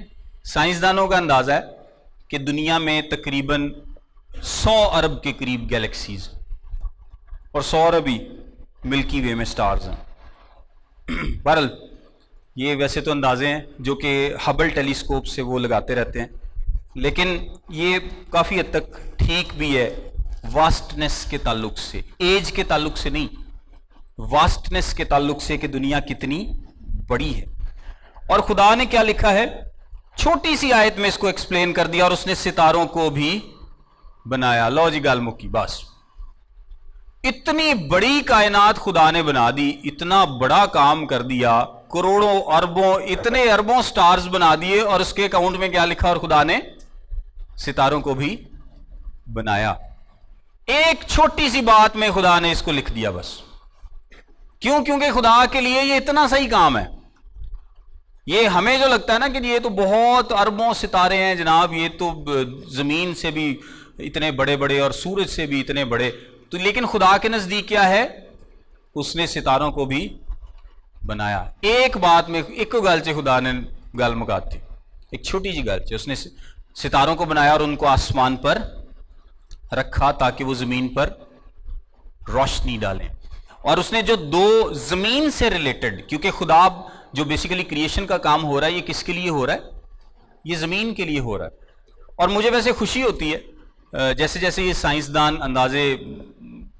سائنسدانوں کا اندازہ ہے کہ دنیا میں تقریباً 100 ارب کے قریب گیلیکسیز، اور 100 ارب ہی ملکی وے میں سٹارز ہیں. بہرحال یہ ویسے تو اندازے ہیں جو کہ ہبل ٹیلیسکوپ سے وہ لگاتے رہتے ہیں، لیکن یہ کافی حد تک ٹھیک بھی ہے واسٹنس کے تعلق سے، ایج کے تعلق سے نہیں، واسٹنس کے تعلق سے کہ دنیا کتنی بڑی ہے. اور خدا نے کیا لکھا ہے؟ چھوٹی سی آیت میں اس کو ایکسپلین کر دیا، اور اس نے ستاروں کو بھی بنایا. لو جی گال مکی. بس اتنی بڑی کائنات خدا نے بنا دی، اتنا بڑا کام کر دیا، کروڑوں اربوں اتنے اربوں سٹارز بنا دیے، اور اس کے اکاؤنٹ میں کیا لکھا؟ اور خدا نے ستاروں کو بھی بنایا. ایک چھوٹی سی بات میں خدا نے اس کو لکھ دیا بس. کیوں؟ کیونکہ خدا کے لیے یہ اتنا صحیح کام ہے. یہ ہمیں جو لگتا ہے نا کہ یہ تو بہت اربوں ستارے ہیں جناب، یہ تو زمین سے بھی اتنے بڑے بڑے اور سورج سے بھی اتنے بڑے، تو لیکن خدا کے نزدیک کیا ہے؟ اس نے ستاروں کو بھی بنایا. ایک بات میں ایک گل سے خدا نے گل مکاتی، ایک چھوٹی جی گل سے اس نے ستاروں کو بنایا اور ان کو آسمان پر رکھا تاکہ وہ زمین پر روشنی ڈالیں. اور اس نے جو 2 زمین سے ریلیٹڈ، کیونکہ خدا جو بیسیکلی کریشن کا کام ہو رہا ہے یہ کس کے لیے ہو رہا ہے؟ یہ زمین کے لیے ہو رہا ہے. اور مجھے ویسے خوشی ہوتی ہے جیسے جیسے یہ سائنسدان اندازے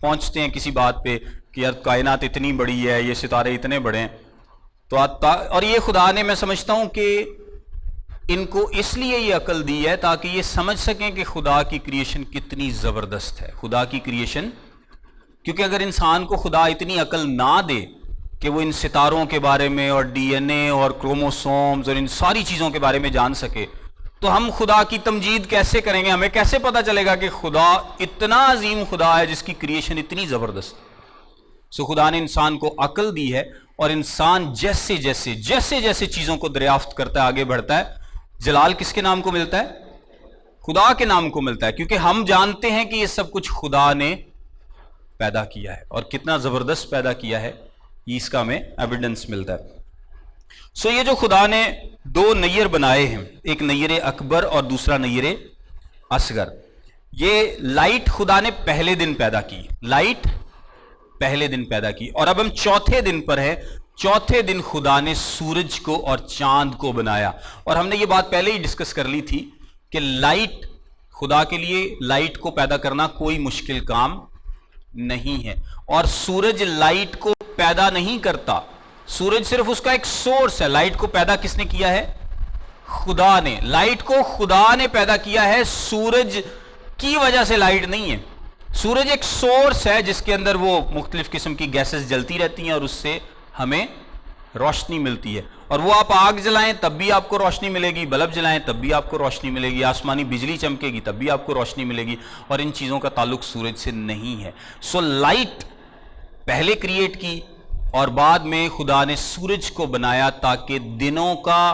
پہنچتے ہیں کسی بات پہ کہ یار کائنات اتنی بڑی ہے، یہ ستارے اتنے بڑے ہیں، تو اور یہ خدا نے، میں سمجھتا ہوں کہ ان کو اس لیے یہ عقل دی ہے تاکہ یہ سمجھ سکیں کہ خدا کی کریشن کتنی زبردست ہے. خدا کی کریشن، کیونکہ اگر انسان کو خدا اتنی عقل نہ دے کہ وہ ان ستاروں کے بارے میں اور ڈی این اے اور کروموسومز اور ان ساری چیزوں کے بارے میں جان سکے، تو ہم خدا کی تمجید کیسے کریں گے؟ ہمیں کیسے پتہ چلے گا کہ خدا اتنا عظیم خدا ہے جس کی کریشن اتنی زبردست؟ سو خدا نے انسان کو عقل دی ہے، اور انسان جیسے جیسے چیزوں کو دریافت کرتا ہے، آگے بڑھتا ہے، جلال کس کے نام کو ملتا ہے؟ خدا کے نام کو ملتا ہے. کیونکہ ہم جانتے ہیں کہ یہ سب کچھ خدا نے پیدا کیا ہے، اور کتنا زبردست پیدا کیا ہے، یہ اس کا ہمیں ایویڈنس ملتا ہے. سو یہ جو خدا نے 2 نیر بنائے ہیں، ایک نیر اکبر اور دوسرا نیر اصغر، یہ لائٹ خدا نے پہلے دن پیدا کی، لائٹ پہلے دن پیدا کی. اور اب ہم چوتھے دن پر ہے. چوتھے دن خدا نے سورج کو اور چاند کو بنایا. اور ہم نے یہ بات پہلے ہی ڈسکس کر لی تھی کہ لائٹ، خدا کے لیے لائٹ کو پیدا کرنا کوئی مشکل کام نہیں ہے. اور سورج لائٹ کو پیدا نہیں کرتا، سورج صرف اس کا ایک سورس ہے. لائٹ کو پیدا کس نے کیا ہے؟ خدا نے. لائٹ کو خدا نے پیدا کیا ہے، سورج کی وجہ سے لائٹ نہیں ہے. سورج ایک سورس ہے جس کے اندر وہ مختلف قسم کی گیسز جلتی رہتی ہیں اور اس سے ہمیں روشنی ملتی ہے. اور وہ آپ آگ جلائیں تب بھی آپ کو روشنی ملے گی، بلب جلائیں تب بھی آپ کو روشنی ملے گی، آسمانی بجلی چمکے گی تب بھی آپ کو روشنی ملے گی. اور ان چیزوں کا تعلق سورج سے نہیں ہے. سو لائٹ پہلے کریٹ کی، اور بعد میں خدا نے سورج کو بنایا تاکہ دنوں کا،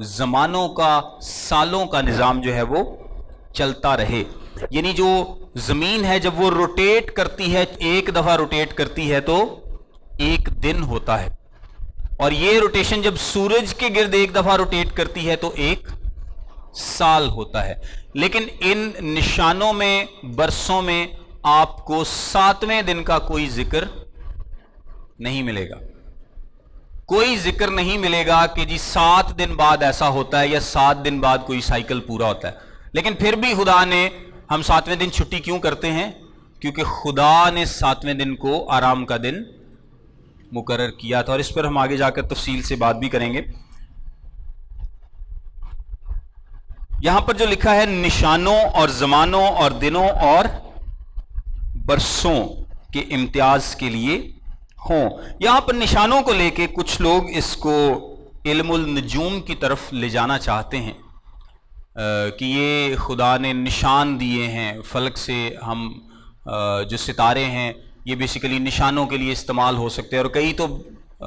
زمانوں کا، سالوں کا نظام جو ہے وہ چلتا رہے. یعنی جو زمین ہے جب وہ روٹیٹ کرتی ہے، ایک دفعہ روٹیٹ کرتی ہے تو ایک دن ہوتا ہے، اور یہ روٹیشن جب سورج کے گرد ایک دفعہ روٹیٹ کرتی ہے تو ایک سال ہوتا ہے. لیکن ان نشانوں میں، برسوں میں آپ کو 7ویں دن کا کوئی ذکر نہیں ملے گا. کوئی ذکر نہیں ملے گا کہ جی 7 دن بعد ایسا ہوتا ہے یا 7 دن بعد کوئی سائیکل پورا ہوتا ہے. لیکن پھر بھی خدا نے، ہم 7ویں دن چھٹی کیوں کرتے ہیں؟ کیونکہ خدا نے 7ویں دن کو آرام کا دن مقرر کیا تھا. اور اس پر ہم آگے جا کر تفصیل سے بات بھی کریں گے. یہاں پر جو لکھا ہے نشانوں اور زمانوں اور دنوں اور برسوں کے امتیاز کے لیے ہوں. یہاں پر نشانوں کو لے کے کچھ لوگ اس کو علم النجوم کی طرف لے جانا چاہتے ہیں کہ یہ خدا نے نشان دیے ہیں فلک سے، ہم جو ستارے ہیں یہ بیسیکلی نشانوں کے لیے استعمال ہو سکتے ہیں. اور کئی تو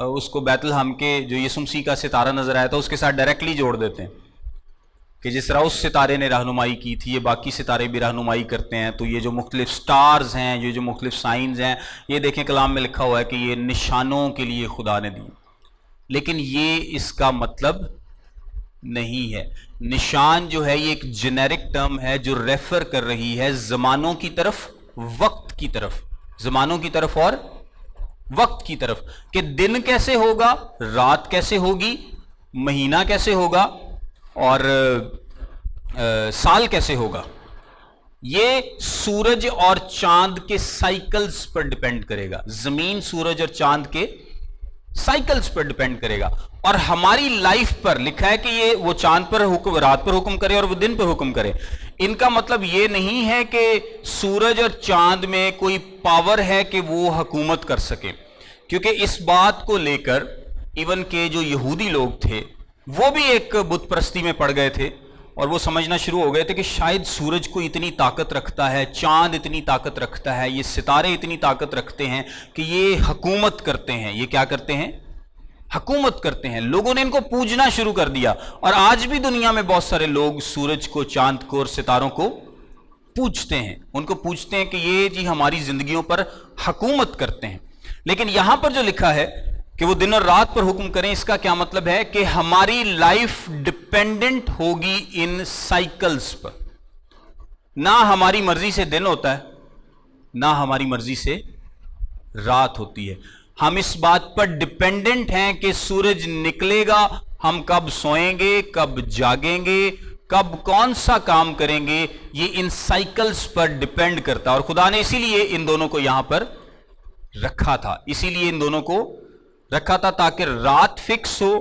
اس کو بیت الحم کے جو یسوع مسیح کا ستارہ نظر آیا تھا اس کے ساتھ ڈائریکٹلی جوڑ دیتے ہیں کہ جس طرح اس ستارے نے رہنمائی کی تھی یہ باقی ستارے بھی رہنمائی کرتے ہیں. تو یہ جو مختلف سٹارز ہیں، یہ جو مختلف سائنز ہیں، یہ دیکھیں کلام میں لکھا ہوا ہے کہ یہ نشانوں کے لیے خدا نے دی. لیکن یہ اس کا مطلب نہیں ہے. نشان جو ہے یہ ایک جنیرک ٹرم ہے جو ریفر کر رہی ہے زمانوں کی طرف، وقت کی طرف، زمانوں کی طرف اور وقت کی طرف، کہ دن کیسے ہوگا، رات کیسے ہوگی، مہینہ کیسے ہوگا اور سال کیسے ہوگا. یہ سورج اور چاند کے سائیکلز پر ڈیپینڈ کرے گا. زمین سورج اور چاند کے سائیکلز پر ڈیپینڈ کرے گا. اور ہماری لائف پر لکھا ہے کہ یہ وہ چاند پر حکم، رات پر حکم کرے اور وہ دن پر حکم کرے. ان کا مطلب یہ نہیں ہے کہ سورج اور چاند میں کوئی پاور ہے کہ وہ حکومت کر سکے، کیونکہ اس بات کو لے کر ایون کہ جو یہودی لوگ تھے وہ بھی ایک بت پرستی میں پڑ گئے تھے اور وہ سمجھنا شروع ہو گئے تھے کہ شاید سورج کو اتنی طاقت رکھتا ہے، چاند اتنی طاقت رکھتا ہے، یہ ستارے اتنی طاقت رکھتے ہیں کہ یہ حکومت کرتے ہیں. یہ کیا کرتے ہیں؟ حکومت کرتے ہیں. لوگوں نے ان کو پوجنا شروع کر دیا اور آج بھی دنیا میں بہت سارے لوگ سورج کو، چاند کو اور ستاروں کو پوجتے ہیں. ان کو پوجتے ہیں کہ یہ جی ہماری زندگیوں پر حکومت کرتے ہیں. لیکن یہاں پر جو لکھا ہے کہ وہ دن اور رات پر حکم کریں، اس کا کیا مطلب ہے کہ ہماری لائف ڈیپینڈنٹ ہوگی ان سائیکلز پر. نہ ہماری مرضی سے دن ہوتا ہے، نہ ہماری مرضی سے رات ہوتی ہے. ہم اس بات پر ڈیپینڈنٹ ہیں کہ سورج نکلے گا، ہم کب سوئیں گے، کب جاگیں گے، کب کون سا کام کریں گے، یہ ان سائیکلز پر ڈیپینڈ کرتا ہے. اور خدا نے اسی لیے ان دونوں کو یہاں پر رکھا تھا، اسی لیے ان دونوں کو رکھا تھا تاکہ رات فکس ہو،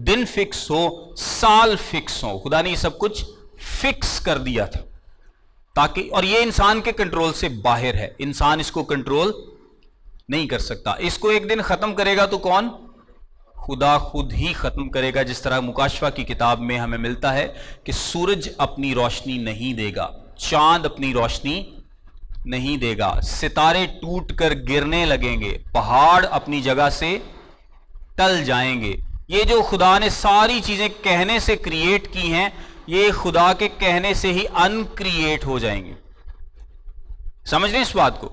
دن فکس ہو، سال فکس ہو. خدا نے یہ سب کچھ فکس کر دیا تھا تاکہ، اور یہ انسان کے کنٹرول سے باہر ہے. انسان اس کو کنٹرول نہیں کر سکتا. اس کو ایک دن ختم کرے گا تو کون؟ خدا خود ہی ختم کرے گا. جس طرح مکاشفہ کی کتاب میں ہمیں ملتا ہے کہ سورج اپنی روشنی نہیں دے گا، چاند اپنی روشنی نہیں دے گا، ستارے ٹوٹ کر گرنے لگیں گے، پہاڑ اپنی جگہ سے ٹل جائیں گے. یہ جو خدا نے ساری چیزیں کہنے سے کریٹ کی ہیں، یہ خدا کے کہنے سے ہی ان کریٹ ہو جائیں گے. سمجھ رہے ہیں اس بات کو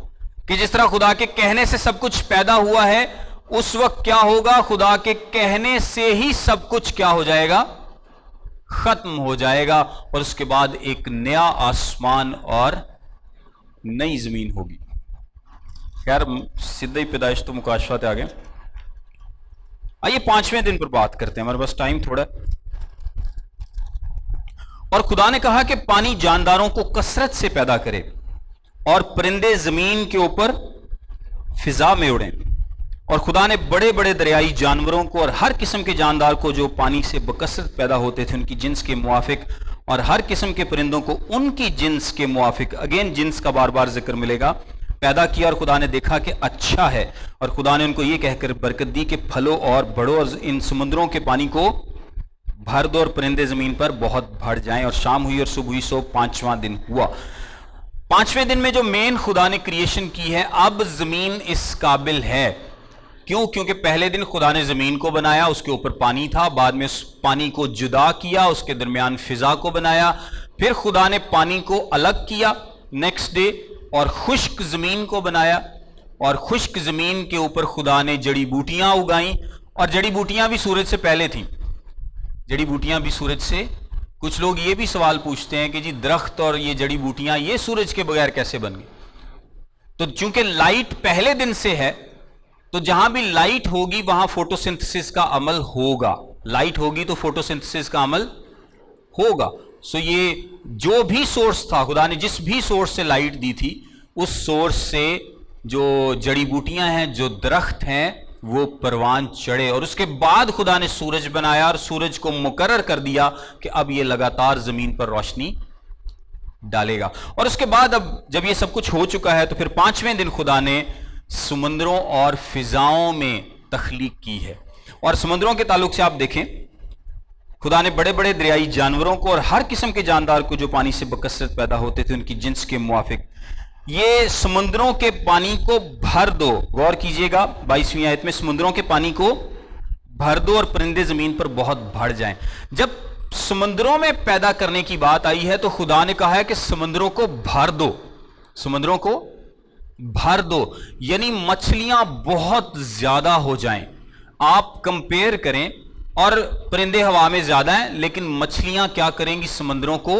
کہ جس طرح خدا کے کہنے سے سب کچھ پیدا ہوا ہے، اس وقت کیا ہوگا؟ خدا کے کہنے سے ہی سب کچھ کیا ہو جائے گا؟ ختم ہو جائے گا. اور اس کے بعد ایک نیا آسمان اور نئی زمین ہوگی. خیر سیدھا ہی پیدائش تو مکاشفات آگے. آئیے 5ویں دن پر بات کرتے ہیں، ہمارے پاس ٹائم تھوڑا ہے. اور خدا نے کہا کہ پانی جانداروں کو کثرت سے پیدا کرے اور پرندے زمین کے اوپر فضا میں اڑیں. اور خدا نے بڑے بڑے دریائی جانوروں کو اور ہر قسم کے جاندار کو جو پانی سے بکثرت پیدا ہوتے تھے ان کی جنس کے موافق، اور ہر قسم کے پرندوں کو ان کی جنس کے موافق، اگین جنس کا بار بار ذکر ملے گا، پیدا کیا. اور خدا نے دیکھا کہ اچھا ہے. اور خدا نے ان کو یہ کہہ کر برکت دی کہ پھلو اور بڑھو اور ان سمندروں کے پانی کو بھر دو اور پرندے زمین پر بہت بڑھ جائیں. اور شام ہوئی اور صبح ہوئی، سو 5واں دن ہوا. 5ویں دن میں جو مین خدا نے کریشن کی ہے، اب زمین اس قابل ہے. کیوں؟ کیونکہ پہلے دن خدا نے زمین کو بنایا، اس کے اوپر پانی تھا، بعد میں اس پانی کو جدا کیا، اس کے درمیان فضا کو بنایا، پھر خدا نے پانی کو الگ کیا نیکسٹ ڈے اور خشک زمین کو بنایا. اور خشک زمین کے اوپر خدا نے جڑی بوٹیاں اگائیں. اور جڑی بوٹیاں بھی سورج سے پہلے تھیں، جڑی بوٹیاں بھی سورج سے. کچھ لوگ یہ بھی سوال پوچھتے ہیں کہ جی درخت اور یہ جڑی بوٹیاں یہ سورج کے بغیر کیسے بن گئی؟ تو چونکہ لائٹ پہلے دن سے ہے تو جہاں بھی لائٹ ہوگی وہاں فوٹوسنتھسس کا عمل ہوگا. لائٹ ہوگی تو فوٹوسنتھسس کا عمل ہوگا. سو یہ جو بھی سورس تھا، خدا نے جس بھی سورس سے لائٹ دی تھی، اس سورس سے جو جڑی بوٹیاں ہیں، جو درخت ہیں، وہ پروان چڑھے. اور اس کے بعد خدا نے سورج بنایا اور سورج کو مقرر کر دیا کہ اب یہ لگاتار زمین پر روشنی ڈالے گا. اور اس کے بعد اب جب یہ سب کچھ ہو چکا ہے تو پھر 5ویں دن خدا نے سمندروں اور فضاؤں میں تخلیق کی ہے. اور سمندروں کے تعلق سے آپ دیکھیں، خدا نے بڑے بڑے دریائی جانوروں کو اور ہر قسم کے جاندار کو جو پانی سے بکثرت پیدا ہوتے تھے ان کی جنس کے موافق. یہ سمندروں کے پانی کو بھر دو. غور کیجئے گا 22ویں آیت میں، سمندروں کے پانی کو بھر دو اور پرندے زمین پر بہت بڑھ جائیں. جب سمندروں میں پیدا کرنے کی بات آئی ہے تو خدا نے کہا ہے کہ سمندروں کو بھر دو، سمندروں کو بھر دو، یعنی مچھلیاں بہت زیادہ ہو جائیں. آپ کمپیئر کریں، اور پرندے ہوا میں زیادہ ہیں لیکن مچھلیاں کیا کریں گی؟ سمندروں کو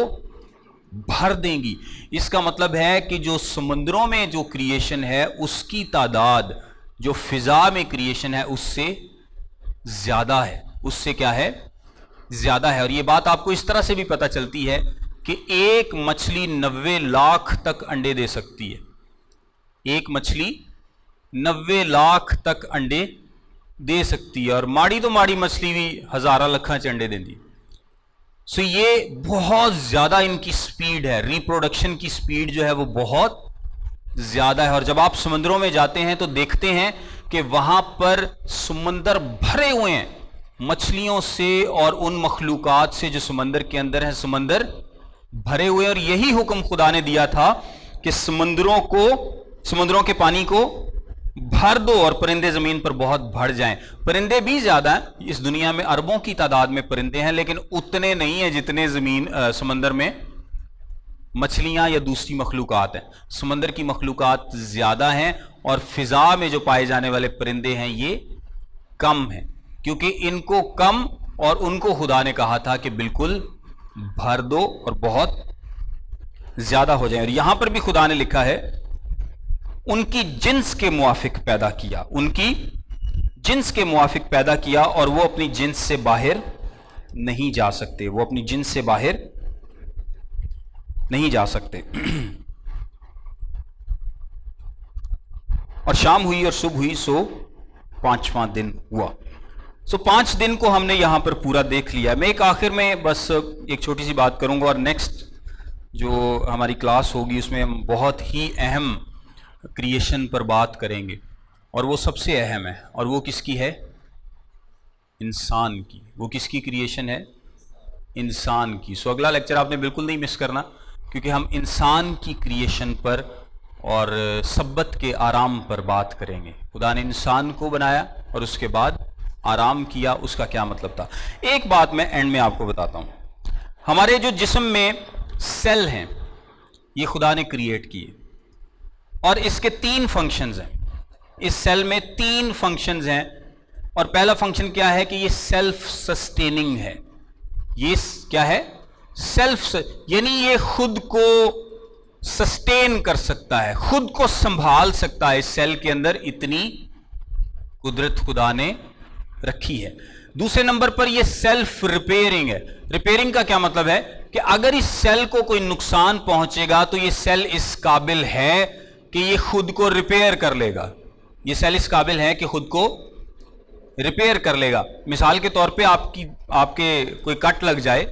بھر دیں گی. اس کا مطلب ہے کہ جو سمندروں میں جو کریشن ہے اس کی تعداد جو فضا میں کریشن ہے اس سے زیادہ ہے، اس سے کیا ہے؟ زیادہ ہے. اور یہ بات آپ کو اس طرح سے بھی پتہ چلتی ہے کہ ایک مچھلی 90 لاکھ تک انڈے دے سکتی ہے. ایک مچھلی 90 لاکھ تک انڈے دے سکتی ہے، اور ماڑی تو ماڑی مچھلی بھی ہزارہ لکھاں چ انڈے دیندی. سو یہ بہت زیادہ ان کی سپیڈ ہے، ریپروڈکشن کی سپیڈ جو ہے وہ بہت زیادہ ہے. اور جب آپ سمندروں میں جاتے ہیں تو دیکھتے ہیں کہ وہاں پر سمندر بھرے ہوئے ہیں مچھلیوں سے اور ان مخلوقات سے جو سمندر کے اندر ہیں. سمندر بھرے ہوئے، اور یہی حکم خدا نے دیا تھا کہ سمندروں کے پانی کو بھر دو اور پرندے زمین پر بہت بڑھ جائیں. پرندے بھی زیادہ ہیں، اس دنیا میں اربوں کی تعداد میں پرندے ہیں، لیکن اتنے نہیں ہیں جتنے سمندر میں مچھلیاں یا دوسری مخلوقات ہیں. سمندر کی مخلوقات زیادہ ہیں اور فضا میں جو پائے جانے والے پرندے ہیں یہ کم ہیں، کیونکہ ان کو کم اور ان کو خدا نے کہا تھا کہ بالکل بھر دو اور بہت زیادہ ہو جائیں. اور یہاں پر بھی خدا نے لکھا ہے ان کی جنس کے موافق پیدا کیا، ان کی جنس کے موافق پیدا کیا، اور وہ اپنی جنس سے باہر نہیں جا سکتے، وہ اپنی جنس سے باہر نہیں جا سکتے. اور شام ہوئی اور صبح ہوئی، سو 5واں دن ہوا. سو 5 دن کو ہم نے یہاں پر پورا دیکھ لیا. میں ایک آخر میں بس ایک چھوٹی سی بات کروں گا، اور نیکسٹ جو ہماری کلاس ہوگی اس میں ہم بہت ہی اہم کریشن پر بات کریں گے، اور وہ سب سے اہم ہے، اور وہ کس کی ہے؟ انسان کی. وہ کس کی کریشن ہے؟ انسان کی. سو اگلا لیکچر آپ نے بالکل نہیں مس کرنا، کیونکہ ہم انسان کی کریشن پر اور سبت کے آرام پر بات کریں گے. خدا نے انسان کو بنایا اور اس کے بعد آرام کیا، اس کا کیا مطلب تھا. ایک بات میں اینڈ میں آپ کو بتاتا ہوں. ہمارے جو جسم میں سیل ہیں یہ خدا نے کریٹ کیے، اور اس کے 3 فنکشنز ہیں. اس سیل میں 3 فنکشنز ہیں، اور پہلا فنکشن کیا ہے کہ یہ سیلف سسٹیننگ ہے. یہ کیا ہے؟ سیلف، یعنی یہ خود کو سسٹین کر سکتا ہے، خود کو سنبھال سکتا ہے. اس سیل کے اندر اتنی قدرت خدا نے رکھی ہے. دوسرے نمبر پر یہ سیلف ریپیئرنگ ہے. ریپیئرنگ کا کیا مطلب ہے کہ اگر اس سیل کو کوئی نقصان پہنچے گا تو یہ سیل اس قابل ہے کہ یہ خود کو ریپیئر کر لے گا. یہ سیل اس قابل ہے کہ خود کو ریپیئر کر لے گا. مثال کے طور پہ آپ کے کوئی کٹ لگ جائے،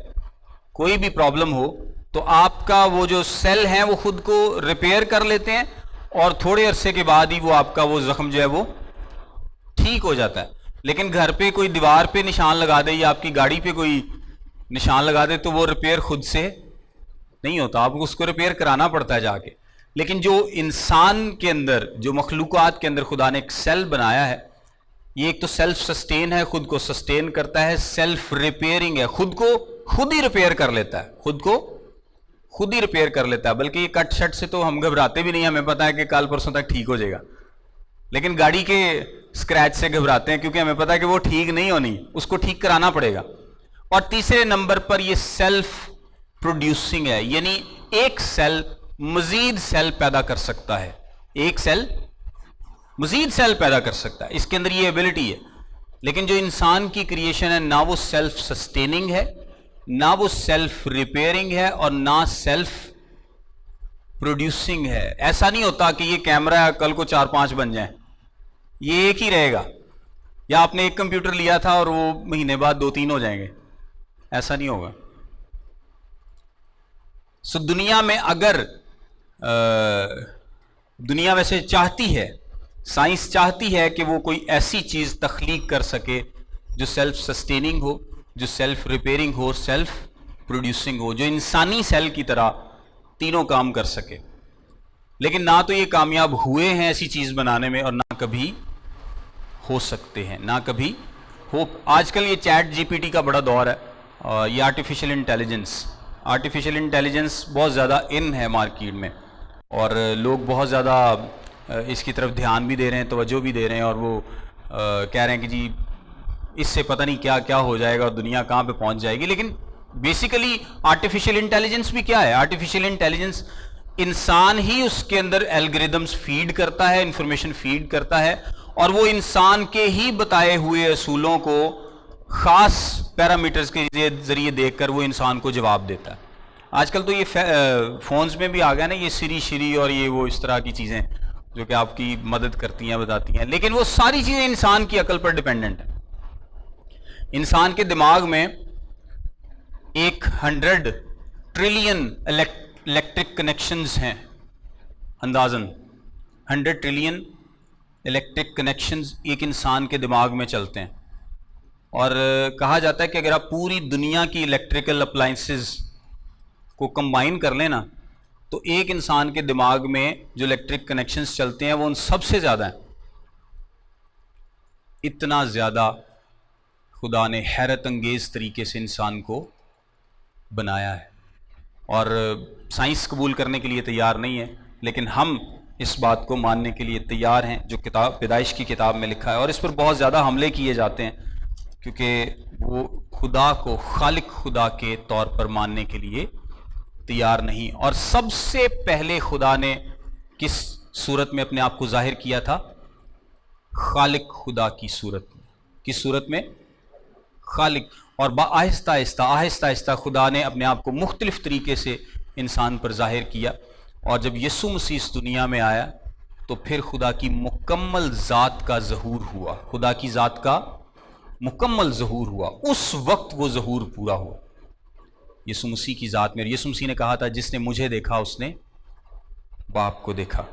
کوئی بھی پرابلم ہو، تو آپ کا وہ جو سیل ہیں وہ خود کو ریپیئر کر لیتے ہیں، اور تھوڑے عرصے کے بعد ہی وہ آپ کا وہ زخم جو ہے وہ ٹھیک ہو جاتا ہے. لیکن گھر پہ کوئی دیوار پہ نشان لگا دے یا آپ کی گاڑی پہ کوئی نشان لگا دے تو وہ ریپیئر خود سے نہیں ہوتا، آپ کو اس کو ریپیئر کرانا پڑتا ہے جا کے. لیکن جو انسان کے اندر، جو مخلوقات کے اندر خدا نے ایک سیل بنایا ہے، یہ ایک تو سیلف سسٹین ہے، خود کو سسٹین کرتا ہے. سیلف ریپیئرنگ ہے، خود کو خود ہی ریپیئر کر لیتا ہے، خود کو خود ہی ریپیئر کر لیتا ہے. بلکہ یہ کٹ شٹ سے تو ہم گھبراتے بھی نہیں، ہمیں پتہ ہے کہ کل پرسوں تک ٹھیک ہو جائے گا. لیکن گاڑی کے اسکریچ سے گھبراتے ہیں کیونکہ ہمیں پتہ ہے کہ وہ ٹھیک نہیں ہونی، اس کو ٹھیک کرانا پڑے گا. اور تیسرے نمبر پر یہ سیلف پروڈیوسنگ ہے، یعنی ایک سیل مزید سیل پیدا کر سکتا ہے. ایک سیل مزید سیل پیدا کر سکتا ہے، اس کے اندر یہ ایبلٹی ہے. لیکن جو انسان کی کریشن ہے، نہ وہ سیلف سسٹیننگ ہے، نہ وہ سیلف ریپیئرنگ ہے، اور نہ سیلف پروڈیوسنگ ہے. ایسا نہیں ہوتا کہ یہ کیمرہ ہے کل کو 4-5 بن جائیں، یہ ایک ہی رہے گا. یا آپ نے ایک کمپیوٹر لیا تھا اور وہ مہینے بعد 2-3 ہو جائیں گے، ایسا نہیں ہوگا. سو دنیا میں اگر دنیا ویسے چاہتی ہے، سائنس چاہتی ہے کہ وہ کوئی ایسی چیز تخلیق کر سکے جو سیلف سسٹیننگ ہو، جو سیلف ریپیئرنگ ہو، سیلف پروڈیوسنگ ہو، جو انسانی سیل کی طرح تینوں کام کر سکے. لیکن نہ تو یہ کامیاب ہوئے ہیں ایسی چیز بنانے میں، اور نہ کبھی ہو سکتے ہیں، نہ کبھی ہو. آج کل یہ چیٹ GPT کا بڑا دور ہے، یہ آرٹیفیشل انٹیلیجنس بہت زیادہ ان ہے مارکیٹ میں، اور لوگ بہت زیادہ اس کی طرف دھیان بھی دے رہے ہیں، توجہ بھی دے رہے ہیں، اور وہ کہہ رہے ہیں کہ جی اس سے پتہ نہیں کیا کیا ہو جائے گا اور دنیا کہاں پہ پہنچ جائے گی. لیکن بیسیکلی آرٹیفیشل انٹیلیجنس بھی کیا ہے؟ آرٹیفیشل انٹیلیجنس انسان ہی اس کے اندر الگوریدمز فیڈ کرتا ہے، انفارمیشن فیڈ کرتا ہے، اور وہ انسان کے ہی بتائے ہوئے اصولوں کو خاص پیرامیٹرز کے ذریعے دیکھ کر وہ انسان کو جواب دیتا ہے. آج کل تو یہ فونز میں بھی آ گیا نا، یہ سری اور یہ وہ اس طرح کی چیزیں جو کہ آپ کی مدد کرتی ہیں، بتاتی ہیں، لیکن وہ ساری چیزیں انسان کی عقل پر ڈیپینڈنٹ ہیں. انسان کے دماغ میں 100 ٹریلین الیکٹرک کنیکشنز ہیں، اندازاً 100 ٹریلین الیکٹرک کنیکشنز ایک انسان کے دماغ میں چلتے ہیں. اور کہا جاتا ہے کہ اگر آپ پوری دنیا کی الیکٹریکل اپلائنسز کو کمبائن کر لیں نا، تو ایک انسان کے دماغ میں جو الیکٹرک کنیکشنز چلتے ہیں وہ ان سب سے زیادہ ہیں. اتنا زیادہ خدا نے حیرت انگیز طریقے سے انسان کو بنایا ہے، اور سائنس قبول کرنے کے لیے تیار نہیں ہے، لیکن ہم اس بات کو ماننے کے لیے تیار ہیں جو کتاب پیدائش کی کتاب میں لکھا ہے. اور اس پر بہت زیادہ حملے کیے جاتے ہیں کیونکہ وہ خدا کو خالق خدا کے طور پر ماننے کے لیے تیار نہیں. اور سب سے پہلے خدا نے کس صورت میں اپنے آپ کو ظاہر کیا تھا؟ خالق خدا کی صورت میں. کس صورت میں؟ خالق. اور آہستہ آہستہ خدا نے اپنے آپ کو مختلف طریقے سے انسان پر ظاہر کیا. اور جب یسوع مسیح اس دنیا میں آیا تو پھر خدا کی مکمل ذات کا ظہور ہوا. خدا کی ذات کا مکمل ظہور ہوا. اس وقت وہ ظہور پورا ہوا یسوع مسیح کی ذات میں. اور یسوع مسیح نے کہا تھا جس نے مجھے دیکھا اس نے باپ کو دیکھا.